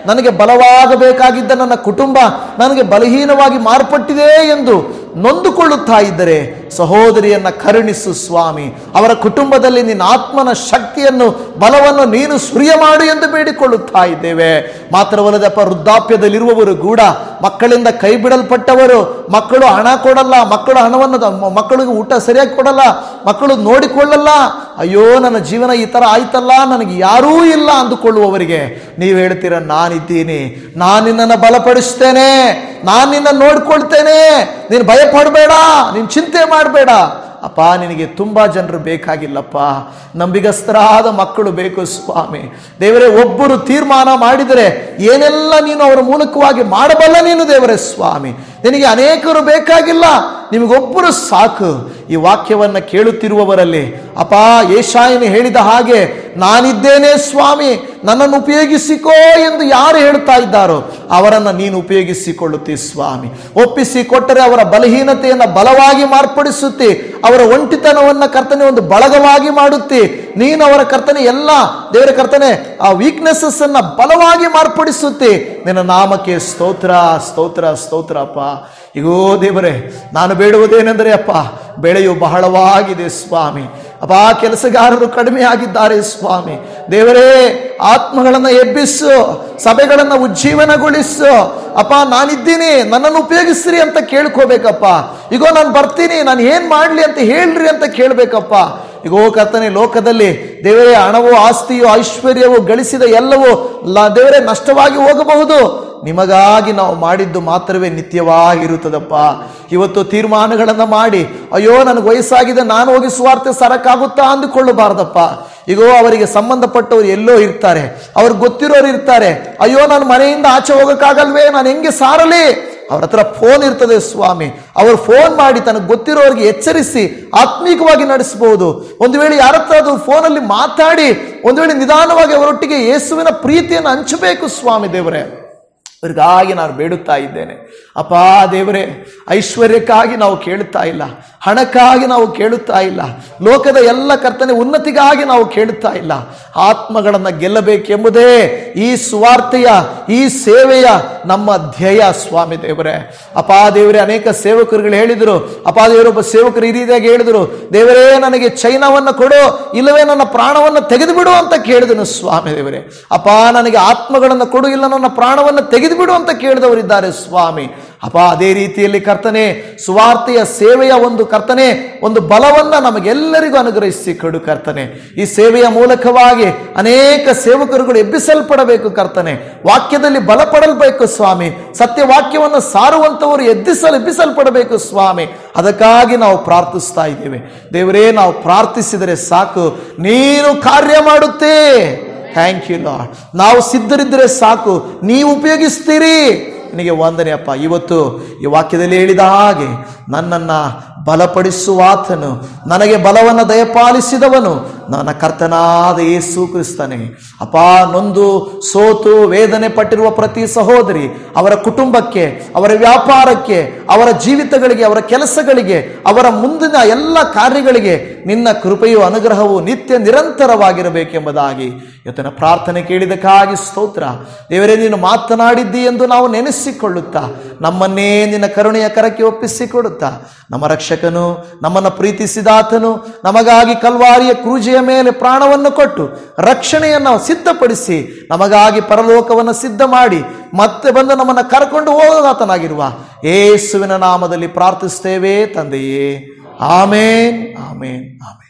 ನನಗೆ ಬಲವಾಗಬೇಕಾಗಿದ್ದ ನನ್ನ ಕುಟುಂಬ ನನಗೆ ಬಲಹೀನವಾಗಿ ಮಾರ್ಪಟ್ಟಿದೆ ಎಂದು ನೊಂದುಕೊಳ್ಳುತ್ತಾ ಇದ್ದರೆ ಸಹೋದರಿಯನ್ನ ಕರುಣಿಸು ಸ್ವಾಮಿ. ಅವರ ಕುಟುಂಬದಲ್ಲಿ ನಿನ್ನ ಆತ್ಮನ ಶಕ್ತಿಯನ್ನು, ಬಲವನ್ನು ನೀನು ಸುರಿಯ ಮಾಡು ಎಂದು ಬೇಡಿಕೊಳ್ಳುತ್ತಾ ಇದ್ದೇವೆ. ಮಾತ್ರವಲ್ಲದಪ್ಪ, ವೃದ್ಧಾಪ್ಯದಲ್ಲಿರುವವರು ಕೂಡ, ಮಕ್ಕಳಿಂದ ಕೈ ಬಿಡಲ್ಪಟ್ಟವರು, ಮಕ್ಕಳು ಹಣ ಕೊಡಲ್ಲ, ಮಕ್ಕಳು ಹಣವನ್ನು ಮಕ್ಕಳಿಗೆ ಊಟ ಸರಿಯಾಗಿ ಕೊಡಲ್ಲ, ಮಕ್ಕಳು ನೋಡಿಕೊಳ್ಳಲ್ಲ, ಅಯ್ಯೋ ನನ್ನ ಜೀವನ ಈ ಥರ ಆಯ್ತಲ್ಲ, ನನಗೆ ಯಾರೂ ಇಲ್ಲ ಅಂದುಕೊಳ್ಳುವವರಿಗೆ ನೀವು ಹೇಳ್ತೀರ, ನಾನಿದ್ದೀನಿ, ನಾನು ನಿನ್ನನ್ನು ಬಲಪಡಿಸ್ತೇನೆ, ನಾನು ನಿನ್ನನ್ನು ನೋಡ್ಕೊಳ್ತೇನೆ, ನೀನು ಭಯಪಡಬೇಡ, ನೀನು ಚಿಂತೆ ಮಾಡಬೇಡ. ಅಪ್ಪ, ನಿನಗೆ ತುಂಬ ಜನರು ಬೇಕಾಗಿಲ್ಲಪ್ಪ, ನಂಬಿಗಸ್ತರಾದ ಮಕ್ಕಳು ಬೇಕು ಸ್ವಾಮಿ. ದೇವರೇ, ಒಬ್ಬರು ತೀರ್ಮಾನ ಮಾಡಿದರೆ ಏನೆಲ್ಲ ನೀನು ಅವರ ಮೂಲಕವಾಗಿ ಮಾಡಬಲ್ಲ ನೀನು ದೇವರೇ ಸ್ವಾಮಿ. ನಿನಗೆ ಅನೇಕರು ಬೇಕಾಗಿಲ್ಲ, ನಿಮಗೊಬ್ಬರು ಸಾಕು. ಈ ವಾಕ್ಯವನ್ನು ಕೇಳುತ್ತಿರುವವರಲ್ಲಿ ಅಪ್ಪ, ಯೆಶಾಯನು ಹೇಳಿದ ಹಾಗೆ ನಾನಿದ್ದೇನೆ ಸ್ವಾಮಿ, ನನ್ನನ್ನು ಉಪಯೋಗಿಸಿಕೋ ಎಂದು ಯಾರು ಹೇಳ್ತಾ ಇದ್ದಾರೋ ಅವರನ್ನು ನೀನು ಉಪಯೋಗಿಸಿಕೊಳ್ಳುತ್ತಿ ಸ್ವಾಮಿ. ಒಪ್ಪಿಸಿಕೊಟ್ಟರೆ ಅವರ ಬಲಹೀನತೆಯನ್ನು ಬಲವಾಗಿ ಮಾರ್ಪಡಿಸುತ್ತಿ, ಅವರ ಒಂಟಿತನವನ್ನು ಕರ್ತನೆ ಒಂದು ಬಳಗವಾಗಿ ಮಾಡುತ್ತಿ. ನೀನು ಅವರ ಕರ್ತನೆ ಎಲ್ಲ ದೇವರ ಕರ್ತನೆ ಆ ವೀಕ್ನೆಸಸ್ ಅನ್ನ ಬಲವಾಗಿ ಮಾರ್ಪಡಿಸುತ್ತಿ. ನಿನ್ನ ನಾಮಕ್ಕೆ ಸ್ತೋತ್ರ, ಸ್ತೋತ್ರ, ಸ್ತೋತ್ರ ಅಪ್ಪ. ಈಗೋ ದೇವರೇ, ನಾನು ಬೇಡುವುದೇನೆಂದರೆ ಅಪ್ಪ, ಬೆಳೆಯು ಬಹಳವಾಗಿದೆ ಸ್ವಾಮಿ. ಅಪ್ಪ, ಕೆಲಸಗಾರರು ಕಡಿಮೆ ಆಗಿದ್ದಾರೆ ಸ್ವಾಮಿ. ದೇವರೇ, ಆತ್ಮಗಳನ್ನು ಎಬ್ಬಿಸು, ಸಭೆಗಳನ್ನು ಉಜ್ಜೀವನಗೊಳಿಸು. ಅಪ್ಪ, ನಾನಿದ್ದೀನಿ, ನನ್ನನ್ನು ಉಪಯೋಗಿಸ್ರಿ ಅಂತ ಕೇಳ್ಕೋಬೇಕಪ್ಪ. ಈಗೋ ನಾನು ಬರ್ತೀನಿ, ನಾನು ಏನ್ ಮಾಡ್ಲಿ ಅಂತ ಹೇಳ್ರಿ ಅಂತ ಕೇಳ್ಬೇಕಪ್ಪ. ಈಗೋ ಕರ್ತನೆ, ಲೋಕದಲ್ಲಿ ದೇವರೇ ಹಣವೋ ಆಸ್ತಿಯೋ ಐಶ್ವರ್ಯವೋ ಗಳಿಸಿದ ಎಲ್ಲವೂ ದೇವರೇ ನಷ್ಟವಾಗಿ ಹೋಗಬಹುದು. ನಿಮಗಾಗಿ ನಾವು ಮಾಡಿದ್ದು ಮಾತ್ರವೇ ನಿತ್ಯವಾಗಿರುತ್ತದಪ್ಪ. ಇವತ್ತು ತೀರ್ಮಾನಗಳನ್ನು ಮಾಡಿ, ಅಯ್ಯೋ ನನಗೆ ವಯಸ್ಸಾಗಿದೆ, ನಾನು ಹೋಗಿ ಸುವಾರ್ತೆ ಸಾರಕ್ಕಾಗುತ್ತಾ ಅಂದುಕೊಳ್ಳಬಾರ್ದಪ್ಪ. ಈಗೋ ಅವರಿಗೆ ಸಂಬಂಧಪಟ್ಟವರು ಎಲ್ಲೋ ಇರ್ತಾರೆ, ಅವ್ರಿಗೆ ಗೊತ್ತಿರೋರು ಇರ್ತಾರೆ. ಅಯ್ಯೋ ನಾನು ಮನೆಯಿಂದ ಆಚೆ ಹೋಗಕ್ಕಾಗಲ್ವೇ, ನಾನು ಹೆಂಗೆ ಸಾರಲಿ? ಅವ್ರ ಹತ್ರ ಫೋನ್ ಇರ್ತದೆ ಸ್ವಾಮಿ, ಅವರು ಫೋನ್ ಮಾಡಿ ತನಗೆ ಗೊತ್ತಿರೋರಿಗೆ ಎಚ್ಚರಿಸಿ ಆತ್ಮೀಕವಾಗಿ ನಡೆಸಬಹುದು. ಒಂದು ವೇಳೆ ಯಾರ ಹತ್ರ ಅದು ಫೋನಲ್ಲಿ ಮಾತಾಡಿ ಒಂದು ವೇಳೆ ನಿಧಾನವಾಗಿ ಅವರೊಟ್ಟಿಗೆ ಯೇಸುವಿನ ಪ್ರೀತಿಯನ್ನು ಹಂಚಬೇಕು ಸ್ವಾಮಿ ದೇವರೇ. ಅವ್ರಿಗಾಗಿ ನಾನು ಬೇಡುತ್ತಾ ಇದ್ದೇನೆ ಅಪ್ಪ ದೇವರೇ. ಐಶ್ವರ್ಯಕ್ಕಾಗಿ ನಾವು ಕೇಳುತ್ತಾ ಇಲ್ಲ, ಹಣಕ್ಕಾಗಿ ನಾವು ಕೇಳುತ್ತಾ ಇಲ್ಲ, ಲೋಕದ ಎಲ್ಲ ಕರ್ತನೆ ಉನ್ನತಿಗಾಗಿ ನಾವು ಕೇಳುತ್ತಾ ಇಲ್ಲ. ಆತ್ಮಗಳನ್ನು ಗೆಲ್ಲಬೇಕೆಂಬುದೇ ಈ ಸುವಾರ್ತೆಯ, ಈ ಸೇವೆಯ ನಮ್ಮ ಧ್ಯೇಯ ಸ್ವಾಮಿ ದೇವರೇ. ಅಪ್ಪ ದೇವರೇ, ಅನೇಕ ಸೇವಕರುಗಳು ಹೇಳಿದರು, ಅಪ್ಪ ದೇವರು ಒಬ್ಬ ಸೇವಕರು ಈ ರೀತಿಯಾಗಿ ಹೇಳಿದರು, ದೇವರೇ ನನಗೆ ಚೈನವನ್ನು ಕೊಡು, ಇಲ್ಲವೇ ನನ್ನ ಪ್ರಾಣವನ್ನು ತೆಗೆದು ಬಿಡು ಅಂತ ಕೇಳಿದನು ಸ್ವಾಮಿ ದೇವರೇ. ಅಪ್ಪ ನನಗೆ ಆತ್ಮಗಳನ್ನು ಕೊಡು, ಇಲ್ಲ ನನ್ನ ಪ್ರಾಣವನ್ನು ತೆಗೆದು ಬಿಡು ಅಂತ ಕೇಳಿದವರಿದ್ದಾರೆ ಸ್ವಾಮಿ. ಅಪ್ಪ ಅದೇ ರೀತಿಯಲ್ಲಿ ಕರ್ತನೆ ಸುವಾರ್ತೆಯ ಸೇವೆಯ ಒಂದು ಕರ್ತನೆ ಒಂದು ಬಲವನ್ನ ನಮಗೆಲ್ಲರಿಗೂ ಅನುಗ್ರಹಿಸಿ ಕೊಡು ಕರ್ತನೆ. ಈ ಸೇವೆಯ ಮೂಲಕವಾಗಿ ಅನೇಕ ಸೇವಕರುಗಳು ಎಬ್ಬಿಸಲ್ಪಡಬೇಕು ಕರ್ತನೆ, ವಾಕ್ಯದಲ್ಲಿ ಬಲಪಡಲ್ಬೇಕು ಸ್ವಾಮಿ, ಸತ್ಯ ವಾಕ್ಯವನ್ನು ಸಾರುವಂತವರು ಎಬ್ಬಿಸಲ್ಪಡಬೇಕು ಸ್ವಾಮಿ. ಅದಕ್ಕಾಗಿ ನಾವು ಪ್ರಾರ್ಥಿಸ್ತಾ ಇದ್ದೇವೆ ದೇವರೇ. ನಾವು ಪ್ರಾರ್ಥಿಸಿದರೆ ಸಾಕು, ನೀನು ಕಾರ್ಯ ಮಾಡುತ್ತೇ. Thank you lord. ನಾವು ಸಿದ್ಧರಿದ್ದರೆ ಸಾಕು, ನೀವು ಉಪಯೋಗಿಸ್ತೀರಿ. ನಿನಗೆ ವಂದನೆ ಅಪ್ಪ. ಇವತ್ತು ಈ ವಾಕ್ಯದಲ್ಲಿ ಹೇಳಿದ ಹಾಗೆ ನನ್ನನ್ನು ಬಲಪಡಿಸುವಾತನು, ನನಗೆ ಬಲವನ್ನು ದಯಪಾಲಿಸಿದವನು ನನ್ನ ಕರ್ತನಾದ ಯೇಸು ಕ್ರಿಸ್ತನೇ. ಅಪ್ಪ, ನೊಂದು ಸೋತು ವೇದನೆ ಪಟ್ಟಿರುವ ಪ್ರತಿ ಸಹೋದರಿ, ಅವರ ಕುಟುಂಬಕ್ಕೆ, ಅವರ ವ್ಯಾಪಾರಕ್ಕೆ, ಅವರ ಜೀವಿತಗಳಿಗೆ, ಅವರ ಕೆಲಸಗಳಿಗೆ, ಅವರ ಮುಂದಿನ ಎಲ್ಲ ಕಾರ್ಯಗಳಿಗೆ ನಿನ್ನ ಕೃಪೆಯು ಅನುಗ್ರಹವು ನಿತ್ಯ ನಿರಂತರವಾಗಿರಬೇಕೆಂಬುದಾಗಿ ಇವತ್ತಿನ ಪ್ರಾರ್ಥನೆ ಕೇಳಿದಕ್ಕಾಗಿ ಸ್ತೋತ್ರ ದೇವರೇ. ನೀನು ಮಾತನಾಡಿದ್ದಿ ಎಂದು ನಾವು ನೆನೆಸಿಕೊಳ್ಳುತ್ತಾ ನಮ್ಮನ್ನೇ ನಿನ್ನ ಕರುಣೆಯ ಕರಕ್ಕೆ ಒಪ್ಪಿಸಿಕೊಡುತ್ತಾ, ನಮ್ಮ ರಕ್ಷಕನು, ನಮ್ಮನ್ನು ಪ್ರೀತಿಸಿದಾತನು ನಮಗಾಗಿ ಕಲ್ವಾರಿಯ ಕ್ರೂಜೆಯ ಮೇಲೆ ಪ್ರಾಣವನ್ನು ಕೊಟ್ಟು ರಕ್ಷಣೆಯನ್ನು ಸಿದ್ಧಪಡಿಸಿ ನಮಗಾಗಿ ಪರಲೋಕವನ್ನು ಸಿದ್ಧ ಮಾಡಿ ಮತ್ತೆ ಬಂದು ನಮ್ಮನ್ನು ಕರ್ಕೊಂಡು ಹೋಗಾತನಾಗಿರುವ ಯೇಸುವಿನ ನಾಮದಲ್ಲಿ ಪ್ರಾರ್ಥಿಸ್ತೇವೆ ತಂದೆಯೇ. ಆಮೇನ್, ಆಮೇನ್, ಆಮೇನ್.